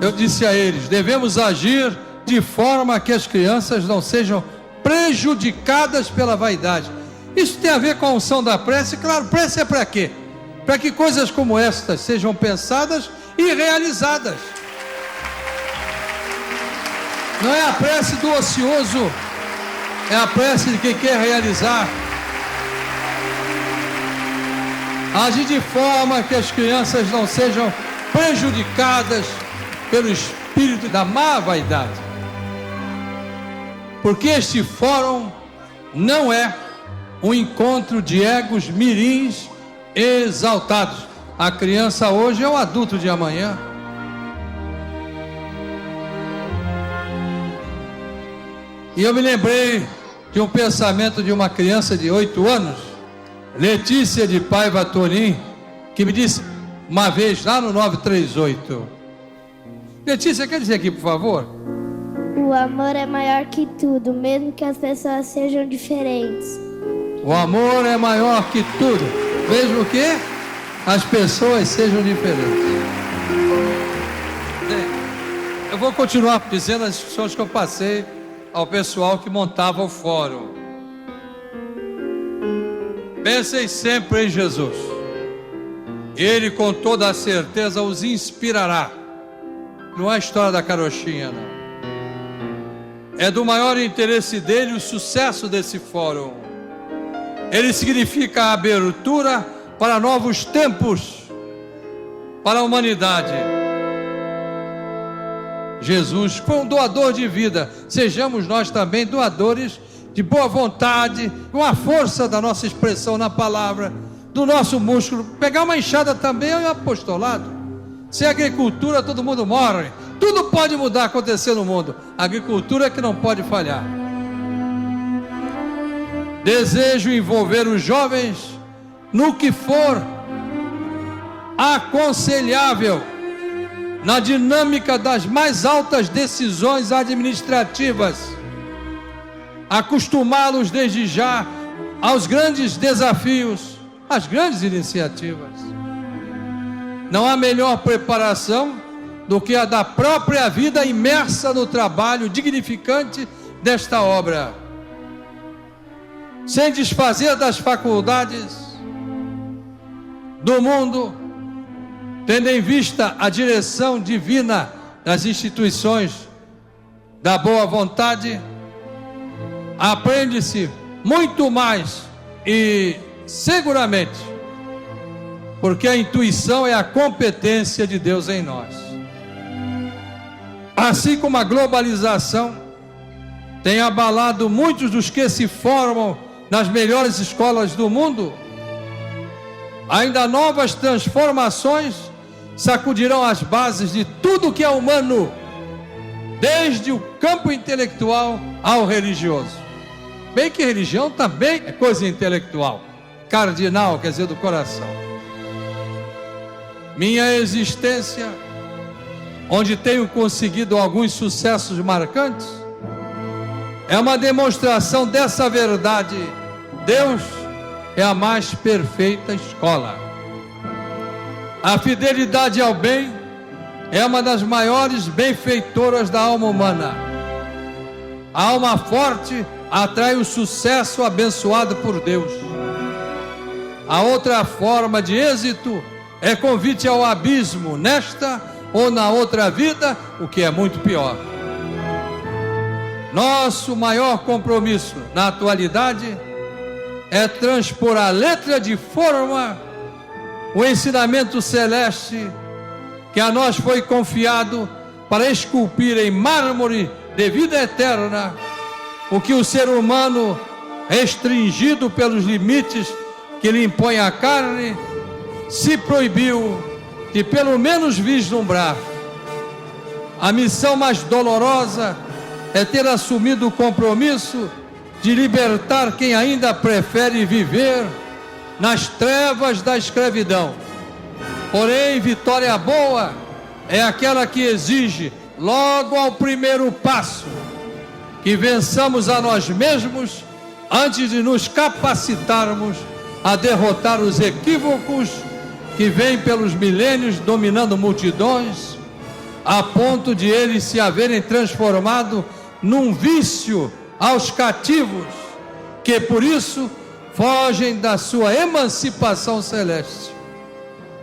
Eu disse a eles, devemos agir de forma que as crianças não sejam prejudicadas pela vaidade. Isso tem a ver com a unção da prece. Claro, prece é para quê? Para que coisas como estas sejam pensadas e realizadas. Não é a prece do ocioso, é a prece de quem quer realizar. Agir de forma que as crianças não sejam prejudicadas pelo espírito da má vaidade. Porque este fórum não é um encontro de egos mirins exaltados. A criança hoje é o adulto de amanhã. E eu me lembrei de um pensamento de uma criança de 8 anos, Letícia de Paiva Torim, que me disse uma vez lá no 938. Letícia, quer dizer aqui, por favor? O amor é maior que tudo, mesmo que as pessoas sejam diferentes. O amor é maior que tudo, mesmo que as pessoas sejam diferentes. Eu vou continuar dizendo as instruções que eu passei ao pessoal que montava o fórum. Pensem sempre em Jesus. Ele, com toda a certeza, os inspirará. Não é a história da carochinha, não. É do maior interesse dele o sucesso desse fórum. Ele significa a abertura para novos tempos, para a humanidade. Jesus foi um doador de vida. Sejamos nós também doadores de boa vontade, com a força da nossa expressão na palavra, do nosso músculo. Pegar uma enxada também é um apostolado. Sem agricultura todo mundo morre. Tudo pode mudar, acontecer no mundo. A agricultura é que não pode falhar. Desejo envolver os jovens no que for aconselhável, na dinâmica das mais altas decisões administrativas, acostumá-los desde já aos grandes desafios, às grandes iniciativas. Não há melhor preparação do que a da própria vida imersa no trabalho dignificante desta obra. Sem desfazer das faculdades do mundo, tendo em vista a direção divina das instituições da boa vontade, aprende-se muito mais e seguramente, porque a intuição é a competência de Deus em nós. Assim como a globalização tem abalado muitos dos que se formam nas melhores escolas do mundo, ainda novas transformações sacudirão as bases de tudo que é humano, desde o campo intelectual ao religioso. Bem que religião também é coisa intelectual, cardinal, quer dizer, do coração. Minha existência, onde tenho conseguido alguns sucessos marcantes, é uma demonstração dessa verdade. Deus é a mais perfeita escola. A fidelidade ao bem é uma das maiores benfeitoras da alma humana. A alma forte atrai o sucesso abençoado por Deus. A outra forma de êxito é convite ao abismo nesta ou na outra vida, o que é muito pior. Nosso maior compromisso na atualidade é transpor a letra de forma o ensinamento celeste que a nós foi confiado para esculpir em mármore de vida eterna o que o ser humano, restringido pelos limites que lhe impõe a carne, se proibiu de pelo menos vislumbrar. A missão mais dolorosa é ter assumido o compromisso de libertar quem ainda prefere viver nas trevas da escravidão. Porém, vitória boa é aquela que exige, logo ao primeiro passo, que vençamos a nós mesmos antes de nos capacitarmos a derrotar os equívocos que vêm pelos milênios dominando multidões, a ponto de eles se haverem transformado num vício aos cativos, que por isso fogem da sua emancipação celeste.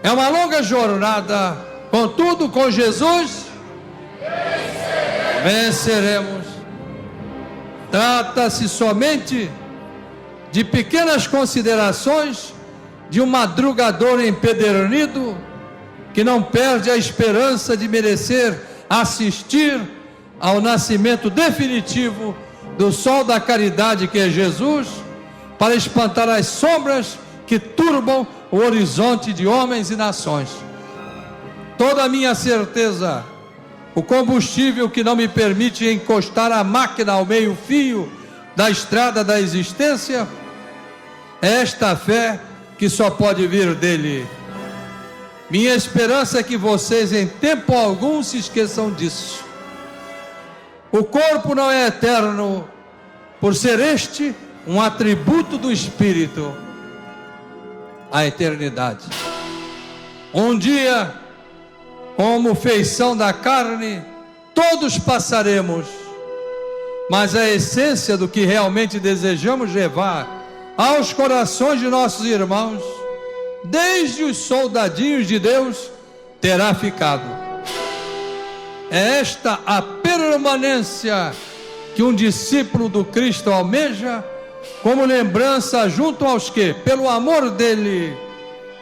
É uma longa jornada, contudo, com Jesus venceremos. Trata-se somente de pequenas considerações de um madrugador empedernido que não perde a esperança de merecer assistir ao nascimento definitivo do sol da caridade, que é Jesus, para espantar as sombras que turbam o horizonte de homens e nações. Toda a minha certeza, o combustível que não me permite encostar a máquina ao meio-fio da estrada da existência, é esta fé que só pode vir dele. Minha esperança é que vocês em tempo algum se esqueçam disso. O corpo não é eterno, por ser este um atributo do Espírito, a eternidade. Um dia, como feição da carne, todos passaremos, mas a essência do que realmente desejamos levar aos corações de nossos irmãos, desde os soldadinhos de Deus, terá ficado. É esta a permanência que um discípulo do Cristo almeja, como lembrança junto aos que, pelo amor dele,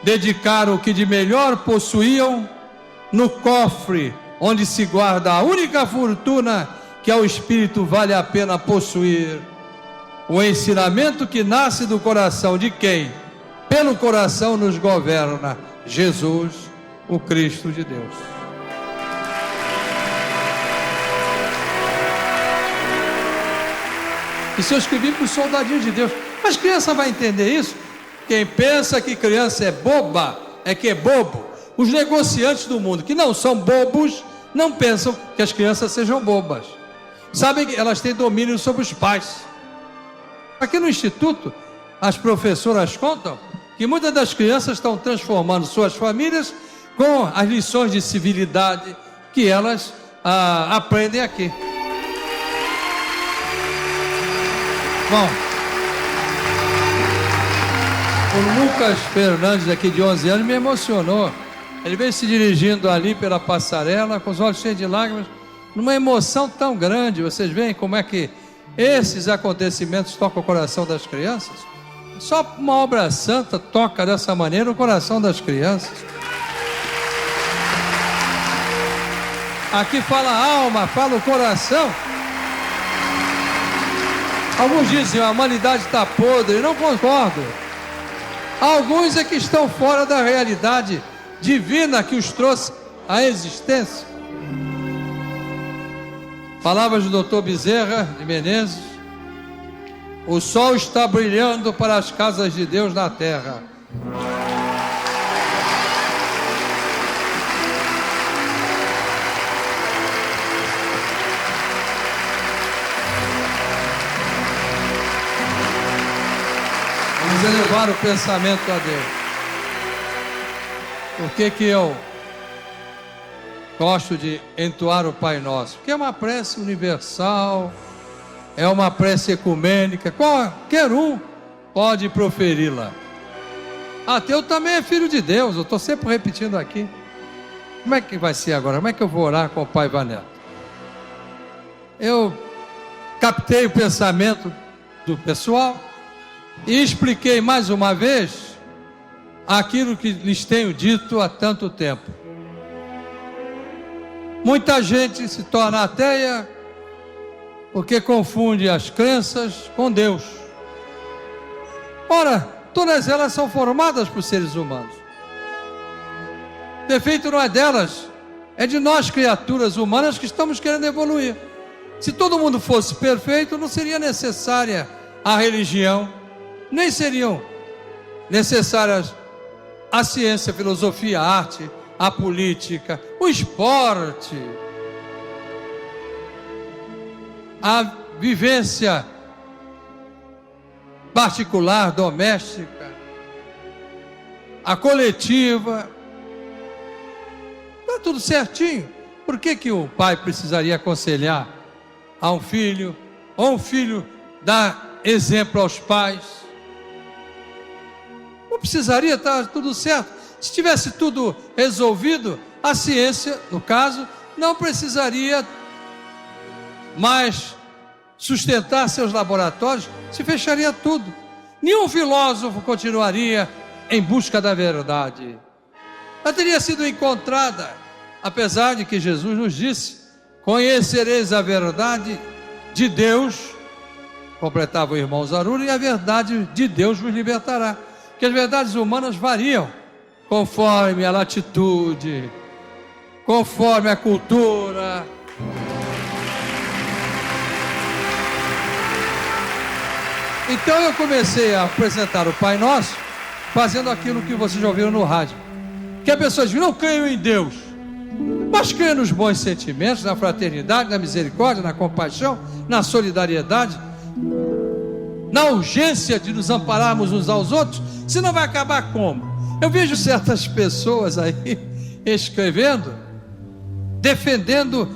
dedicaram o que de melhor possuíam no cofre, onde se guarda a única fortuna que ao Espírito vale a pena possuir. O ensinamento que nasce do coração de quem, pelo coração, nos governa, Jesus, o Cristo de Deus. Isso eu escrevi para os soldadinhos de Deus. Mas criança vai entender isso? Quem pensa que criança é boba, é que é bobo. Os negociantes do mundo, que não são bobos, não pensam que as crianças sejam bobas. Sabem que elas têm domínio sobre os pais. Aqui no Instituto, as professoras contam que muitas das crianças estão transformando suas famílias com as lições de civilidade que elas aprendem aqui. Bom, o Lucas Fernandes, aqui de 11 anos, me emocionou. Ele veio se dirigindo ali pela passarela, com os olhos cheios de lágrimas, numa emoção tão grande. Vocês veem como é que esses acontecimentos tocam o coração das crianças? Só uma obra santa toca dessa maneira o coração das crianças. Aqui fala a alma, fala o coração. Alguns dizem a humanidade está podre, não concordo. Alguns é que estão fora da realidade divina que os trouxe à existência. Palavras do Dr. Bezerra de Menezes: o sol está brilhando para as casas de Deus na terra. Vamos elevar o pensamento a Deus. Por que eu gosto de entoar o Pai Nosso? Porque é uma prece universal, é uma prece ecumênica, qualquer um pode proferi-la. Ateu também é filho de Deus, eu estou sempre repetindo aqui. Como é que vai ser agora? Como é que eu vou orar com o Pai Vaneto? Eu captei o pensamento do pessoal e expliquei mais uma vez aquilo que lhes tenho dito há tanto tempo. Muita gente se torna ateia porque confunde as crenças com Deus. Ora, todas elas são formadas por seres humanos. O defeito não é delas, é de nós, criaturas humanas, que estamos querendo evoluir. Se todo mundo fosse perfeito, não seria necessária a religião, nem seriam necessárias a ciência, a filosofia, a arte, a política, o esporte, a vivência particular, doméstica, a coletiva. Está tudo certinho. Por que o pai precisaria aconselhar a um filho, ou um filho dar exemplo aos pais? Não precisaria, estar tudo certo. Se tivesse tudo resolvido, a ciência, no caso, não precisaria mais sustentar seus laboratórios, se fecharia tudo. Nenhum filósofo continuaria em busca da verdade. Ela teria sido encontrada, apesar de que Jesus nos disse: conhecereis a verdade de Deus, completava o irmão Zarura, e a verdade de Deus vos libertará. Porque as verdades humanas variam conforme a latitude, conforme a cultura. Então eu comecei a apresentar o Pai Nosso, fazendo aquilo que vocês já ouviram no rádio, que as pessoas dizem: não creio em Deus, mas creio nos bons sentimentos, na fraternidade, na misericórdia, na compaixão, na solidariedade, na urgência de nos ampararmos uns aos outros. Senão vai acabar como? Eu vejo certas pessoas aí escrevendo, defendendo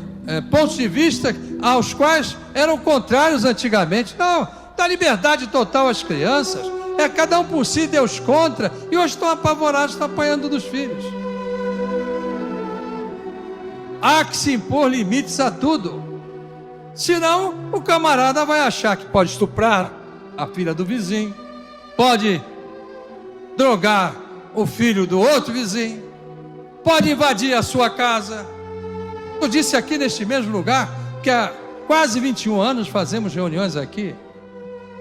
pontos de vista aos quais eram contrários antigamente. Não, dá liberdade total às crianças, é cada um por si, Deus contra, e hoje estão apavorados, estão apanhando dos filhos. Há que se impor limites a tudo, senão o camarada vai achar que pode estuprar a filha do vizinho, pode drogar o filho do outro vizinho, pode invadir a sua casa. Eu disse aqui neste mesmo lugar que há quase 21 anos fazemos reuniões aqui,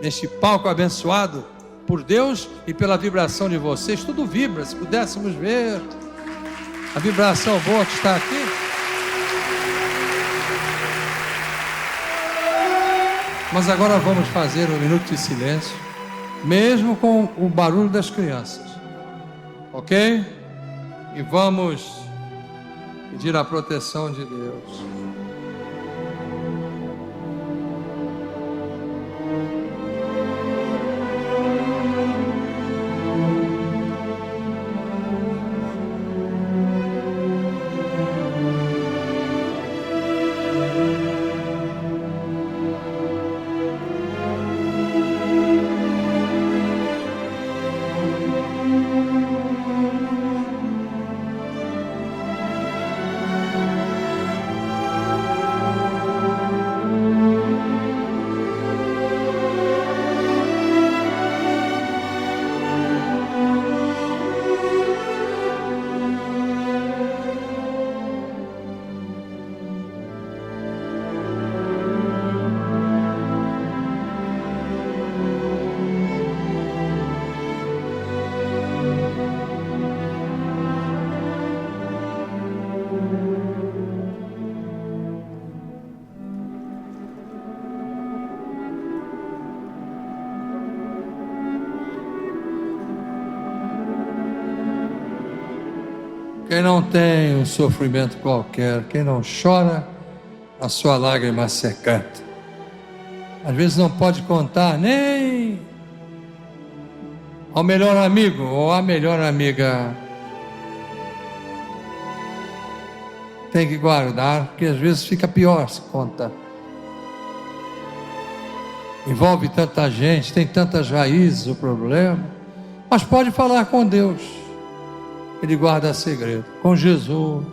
neste palco abençoado por Deus e pela vibração de vocês. Tudo vibra, se pudéssemos ver a vibração boa que está aqui. Mas agora vamos fazer um minuto de silêncio, mesmo com o barulho das crianças, ok? E vamos pedir a proteção de Deus. Quem não tem um sofrimento qualquer, quem não chora a sua lágrima secreta, às vezes não pode contar nem ao melhor amigo ou à melhor amiga, tem que guardar, porque às vezes fica pior se conta. Envolve tanta gente, tem tantas raízes o problema, mas pode falar com Deus. Ele guarda segredo com Jesus,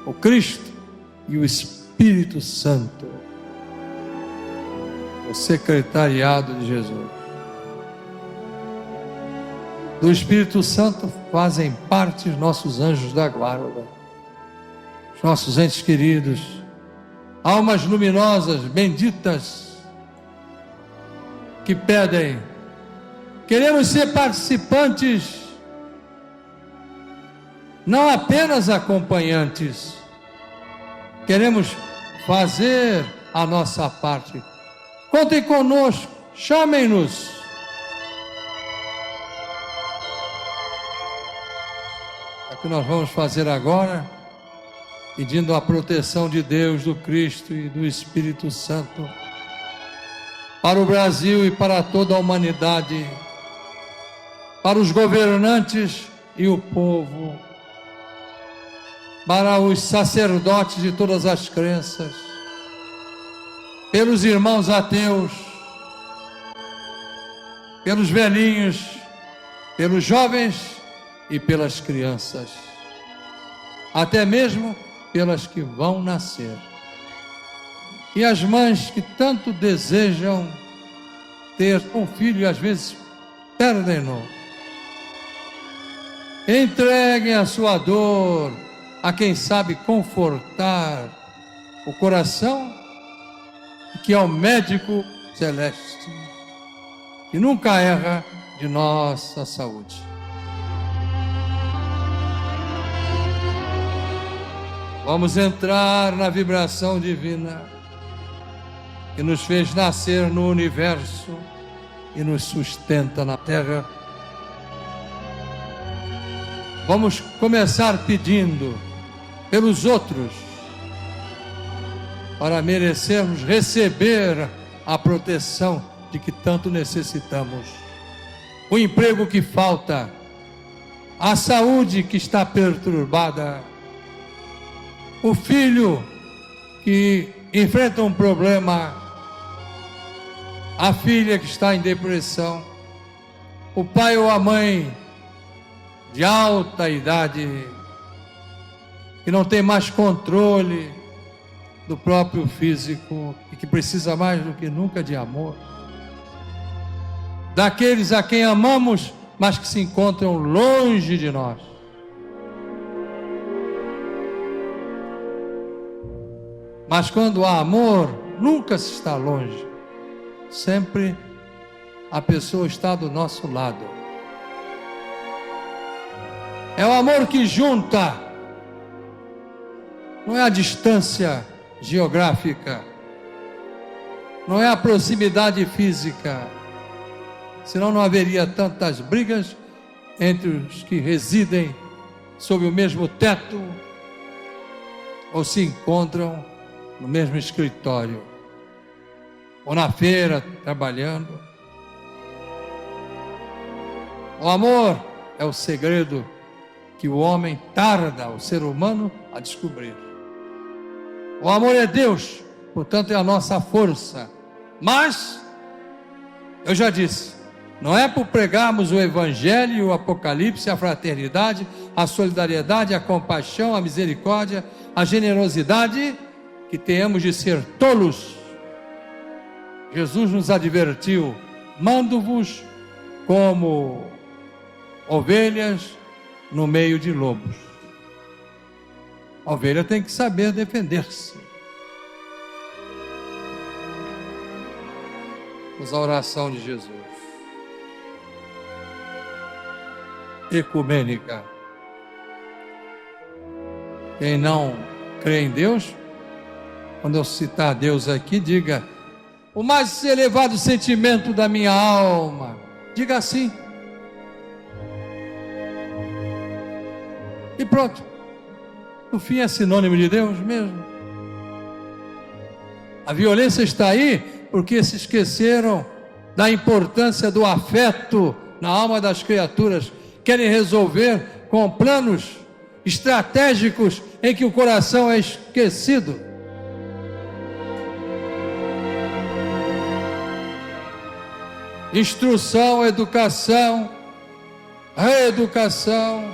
o Cristo e o Espírito Santo, o secretariado de Jesus. do Espírito Santo fazem parte os nossos anjos da guarda, os nossos entes queridos, almas luminosas, benditas, que pedem: queremos ser participantes, não apenas acompanhantes, queremos fazer a nossa parte. Contem conosco, chamem-nos. É o que nós vamos fazer agora, pedindo a proteção de Deus, do Cristo e do Espírito Santo para o Brasil e para toda a humanidade, para os governantes e o povo, para os sacerdotes de todas as crenças, pelos irmãos ateus, pelos velhinhos, pelos jovens e pelas crianças, até mesmo pelas que vão nascer. E as mães que tanto desejam ter um filho e às vezes perdem-no. Entreguem a sua dor a quem sabe confortar o coração, que é o médico celeste, que nunca erra de nossa saúde. Vamos entrar na vibração divina que nos fez nascer no universo e nos sustenta na terra. Vamos começar pedindo pelos outros, para merecermos receber a proteção de que tanto necessitamos. O emprego que falta, a saúde que está perturbada, o filho que enfrenta um problema, a filha que está em depressão, o pai ou a mãe de alta idade, que não tem mais controle do próprio físico e que precisa mais do que nunca de amor. Daqueles a quem amamos, mas que se encontram longe de nós. Mas quando há amor, nunca se está longe. Sempre a pessoa está do nosso lado. É o amor que junta. Não é a distância geográfica, não é a proximidade física, senão não haveria tantas brigas entre os que residem sob o mesmo teto ou se encontram no mesmo escritório ou na feira trabalhando. O amor é o segredo que o homem tarda, o ser humano, a descobrir. O amor é Deus, portanto é a nossa força. Mas, eu já disse, não é por pregarmos o Evangelho, o Apocalipse, a fraternidade, a solidariedade, a compaixão, a misericórdia, a generosidade, que tenhamos de ser tolos. Jesus nos advertiu: mando-vos como ovelhas no meio de lobos. A ovelha tem que saber defender-se. Vamos à oração de Jesus. Ecumênica. Quem não crê em Deus, quando eu citar Deus aqui, diga: o mais elevado sentimento da minha alma. Diga assim. E pronto. No fim é sinônimo de Deus mesmo. A violência está aí porque se esqueceram da importância do afeto na alma das criaturas. Querem resolver com planos estratégicos em que o coração é esquecido. Instrução, educação, reeducação,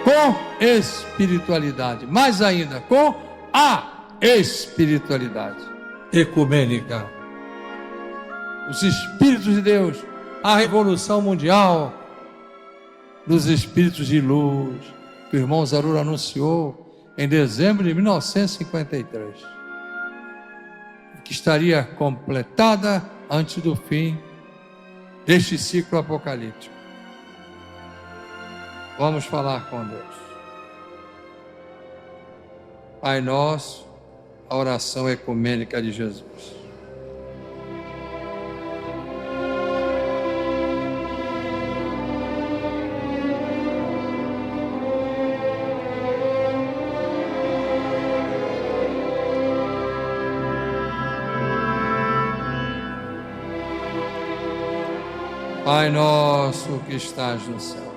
com espiritualidade, mais ainda, com a espiritualidade ecumênica. Os Espíritos de Deus a revolução mundial dos espíritos de luz, que o irmão Zarur anunciou em dezembro de 1953, que estaria completada antes do fim deste ciclo apocalíptico. Vamos falar com Deus. Pai nosso, a oração ecumênica de Jesus. Pai nosso que estás no céu,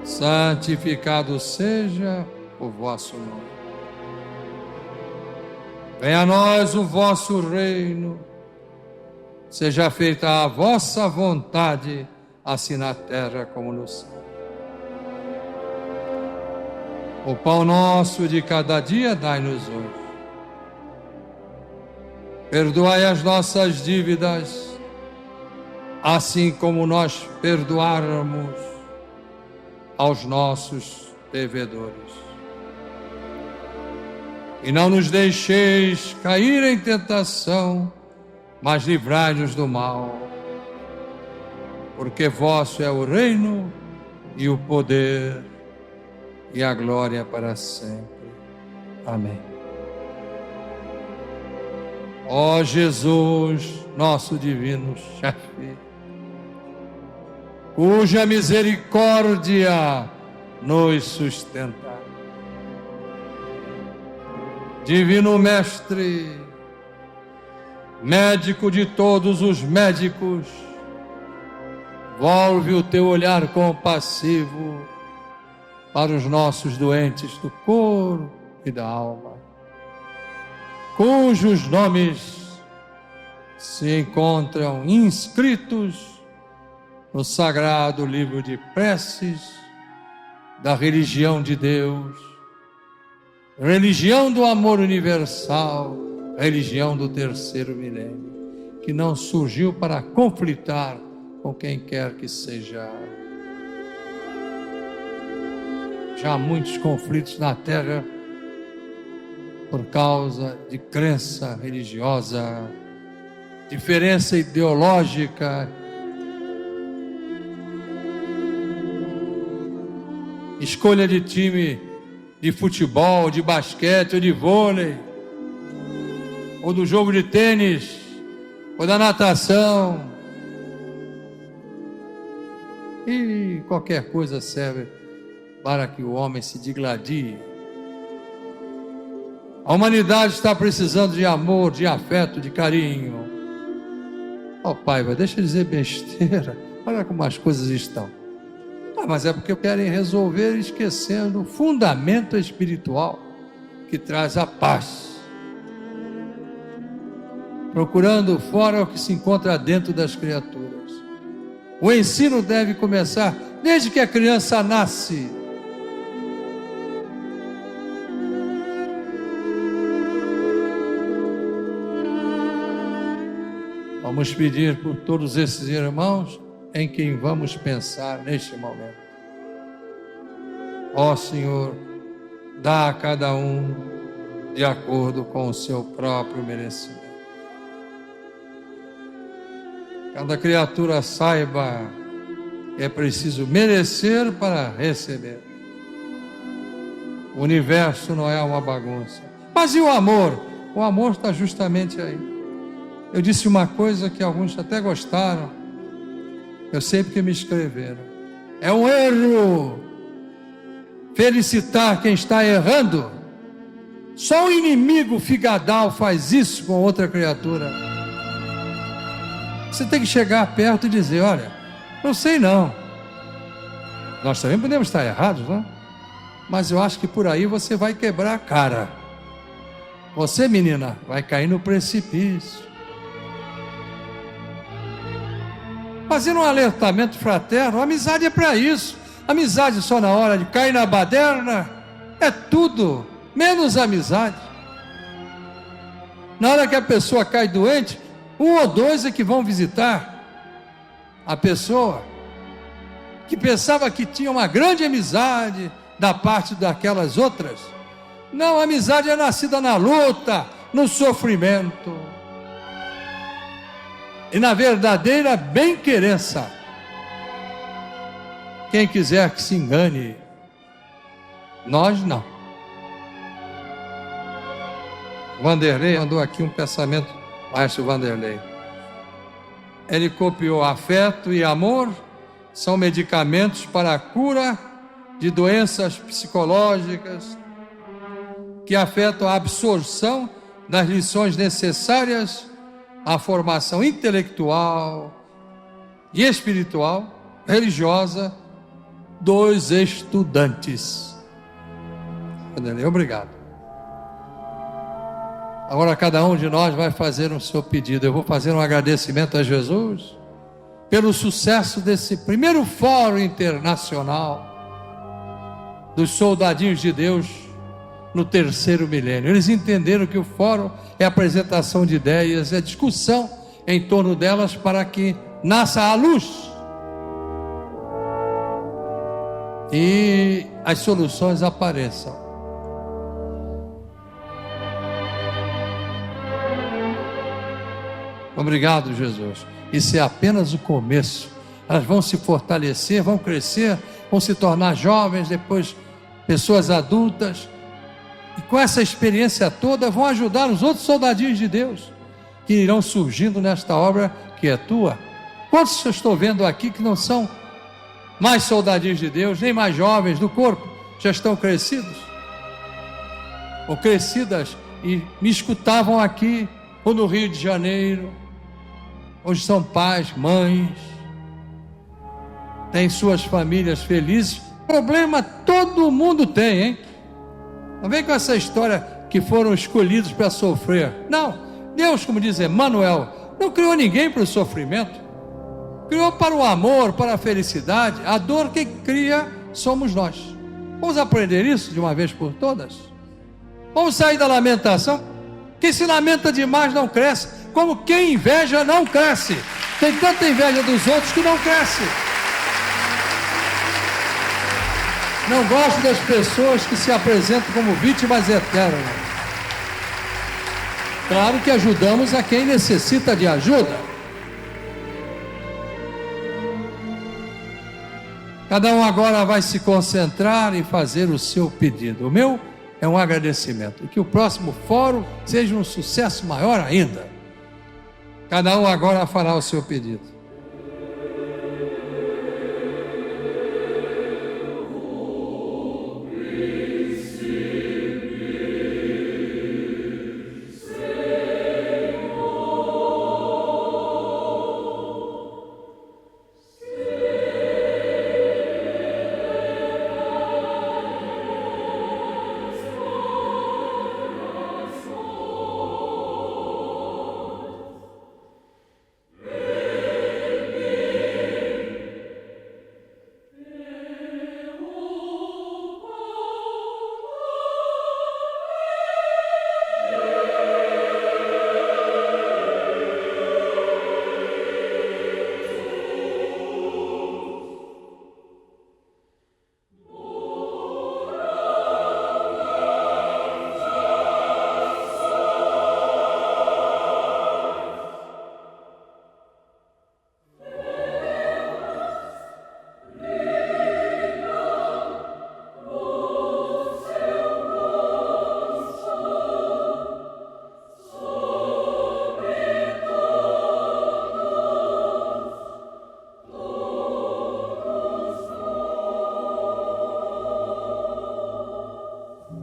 santificado seja o vosso nome. Venha a nós o vosso reino, seja feita a vossa vontade, assim na terra como no céu. O pão nosso de cada dia dai-nos hoje. Perdoai as nossas dívidas, assim como nós perdoáramos aos nossos devedores. E não nos deixeis cair em tentação, mas livrai-nos do mal. Porque vosso é o reino e o poder e a glória para sempre. Amém. Ó Jesus, nosso divino chefe, cuja misericórdia nos sustenta. Divino Mestre, médico de todos os médicos, volve o teu olhar compassivo para os nossos doentes do corpo e da alma, cujos nomes se encontram inscritos no sagrado livro de preces da religião de Deus, religião do amor universal, religião do terceiro milênio, que não surgiu para conflitar com quem quer que seja. Já há muitos conflitos na Terra por causa de crença religiosa, diferença ideológica, escolha de time de futebol, de basquete ou de vôlei, ou do jogo de tênis, ou da natação. E qualquer coisa serve para que o homem se digladie. A humanidade está precisando de amor, de afeto, de carinho. Ó Paiva, deixa eu dizer besteira. Olha como as coisas estão. Mas é porque querem resolver esquecendo o fundamento espiritual que traz a paz. Procurando fora o que se encontra dentro das criaturas. O ensino deve começar desde que a criança nasce. Vamos pedir por todos esses irmãos em quem vamos pensar neste momento. Ó Senhor, dá a cada um de acordo com o seu próprio merecimento. Cada criatura saiba que é preciso merecer para receber. O universo não é uma bagunça. Mas e o amor? O amor está justamente aí. Eu disse uma coisa que alguns até gostaram. Eu sei porque me escreveram. É um erro felicitar quem está errando. Só o inimigo figadal faz isso com outra criatura. Você tem que chegar perto e dizer: olha, não sei não. Nós também podemos estar errados, não? Mas eu acho que por aí você vai quebrar a cara. Você, menina, vai cair no precipício. Fazendo um alertamento fraterno, a amizade é para isso. Amizade só na hora de cair na baderna é tudo, menos amizade. Na hora que a pessoa cai doente, Um ou dois é que vão visitar a pessoa que pensava que tinha uma grande amizade da parte daquelas outras. Não, a amizade é nascida na luta, no sofrimento e na verdadeira bem-querença. Quem quiser que se engane, nós não. Vanderlei mandou aqui um pensamento, maestro Vanderlei. Ele copiou: afeto e amor são medicamentos para a cura de doenças psicológicas que afetam a absorção das lições necessárias à formação intelectual e espiritual, religiosa dos estudantes. Vanderlei, obrigado. Agora cada um de nós vai fazer o seu pedido. Eu vou fazer um agradecimento a Jesus pelo sucesso desse primeiro fórum internacional dos soldadinhos de Deus no terceiro milênio. Eles entenderam que o fórum é a apresentação de ideias, é discussão em torno delas para que nasça a luz e as soluções apareçam. Obrigado, Jesus. Isso é apenas o começo. Elas vão se fortalecer, vão crescer, vão se tornar jovens, depois pessoas adultas. E com essa experiência toda, vão ajudar os outros soldadinhos de Deus que irão surgindo nesta obra que é tua. Quantos eu estou vendo aqui que não são mais soldadinhos de Deus, nem mais jovens do corpo, já estão crescidos? Ou crescidas e me escutavam aqui, ou no Rio de Janeiro. Hoje são pais, mães, têm suas famílias felizes. Problema todo mundo tem, hein? Não vem com essa história que foram escolhidos para sofrer. Não, Deus, como diz Emmanuel, não criou ninguém para o sofrimento. Criou para o amor, para a felicidade. A dor que cria somos nós. Vamos aprender isso de uma vez por todas? Vamos sair da lamentação. Quem se lamenta demais não cresce, como quem inveja não cresce. Tem tanta inveja dos outros que não cresce. Não gosto das pessoas que se apresentam como vítimas eternas. Claro que ajudamos a quem necessita de ajuda. Cada um agora vai se concentrar e fazer o seu pedido. O meu é um agradecimento. E que o próximo fórum seja um sucesso maior ainda. Cada um agora fará o seu pedido.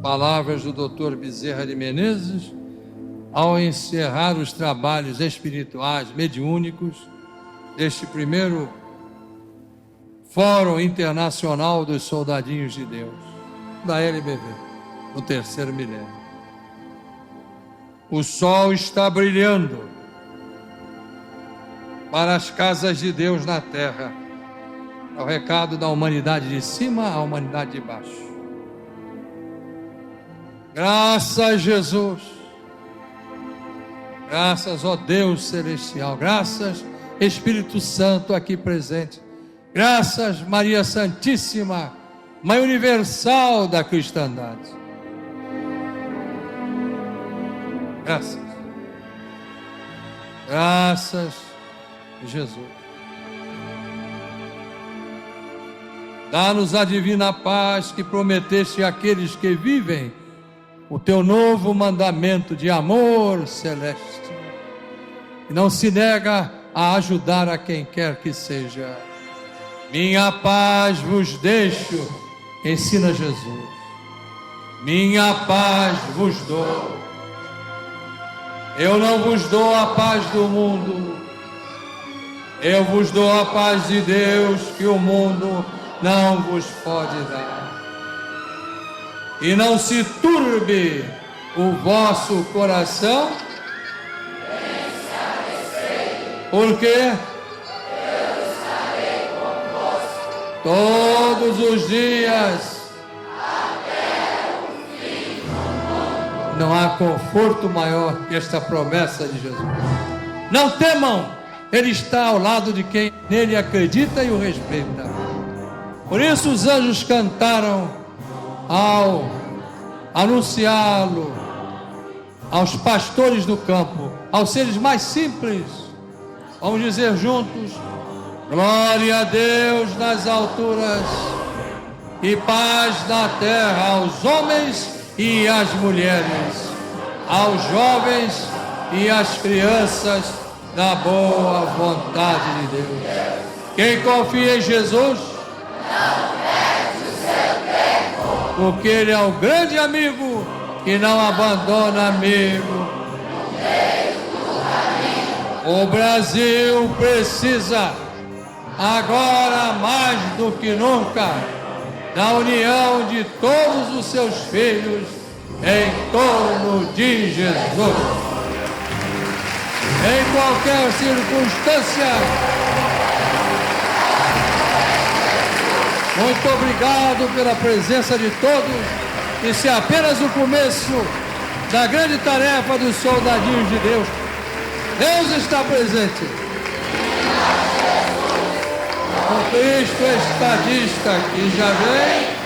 Palavras do Dr. Bezerra de Menezes, ao encerrar os trabalhos espirituais mediúnicos deste primeiro Fórum Internacional dos Soldadinhos de Deus, da LBV, no terceiro milênio. O sol está brilhando para as casas de Deus na terra. É o recado da humanidade de cima à humanidade de baixo. Graças a Jesus, Graças, ó Deus celestial. Graças, Espírito Santo aqui presente. Graças, Maria Santíssima, Mãe Universal da Cristandade. Graças. Graças, Jesus. Dá-nos a divina paz que prometeste àqueles que vivem o teu novo mandamento de amor celeste. E não se nega a ajudar a quem quer que seja. Minha paz vos deixo, ensina Jesus. Minha paz vos dou. Eu não vos dou a paz do mundo. Eu vos dou a paz de Deus que o mundo não vos pode dar. E não se turbe o vosso coração, porque todos os dias não há conforto maior que esta promessa de Jesus. Não temam, Ele está ao lado de quem nele acredita e o respeita. Por isso os anjos cantaram ao anunciá-lo aos pastores do campo, aos seres mais simples. Vamos dizer juntos: glória a Deus nas alturas e paz na terra aos homens e às mulheres, aos jovens e às crianças, na boa vontade de Deus. Quem confia em Jesus, não perde o seu tempo, porque Ele é o grande amigo que não abandona amigo no meio do caminho. O Brasil precisa, agora mais do que nunca, da união de todos os seus filhos em torno de Jesus. Em qualquer circunstância. Muito obrigado pela presença de todos. Isso é apenas o começo da grande tarefa dos soldadinhos de Deus. Deus está presente. O Cristo estadista que já vem.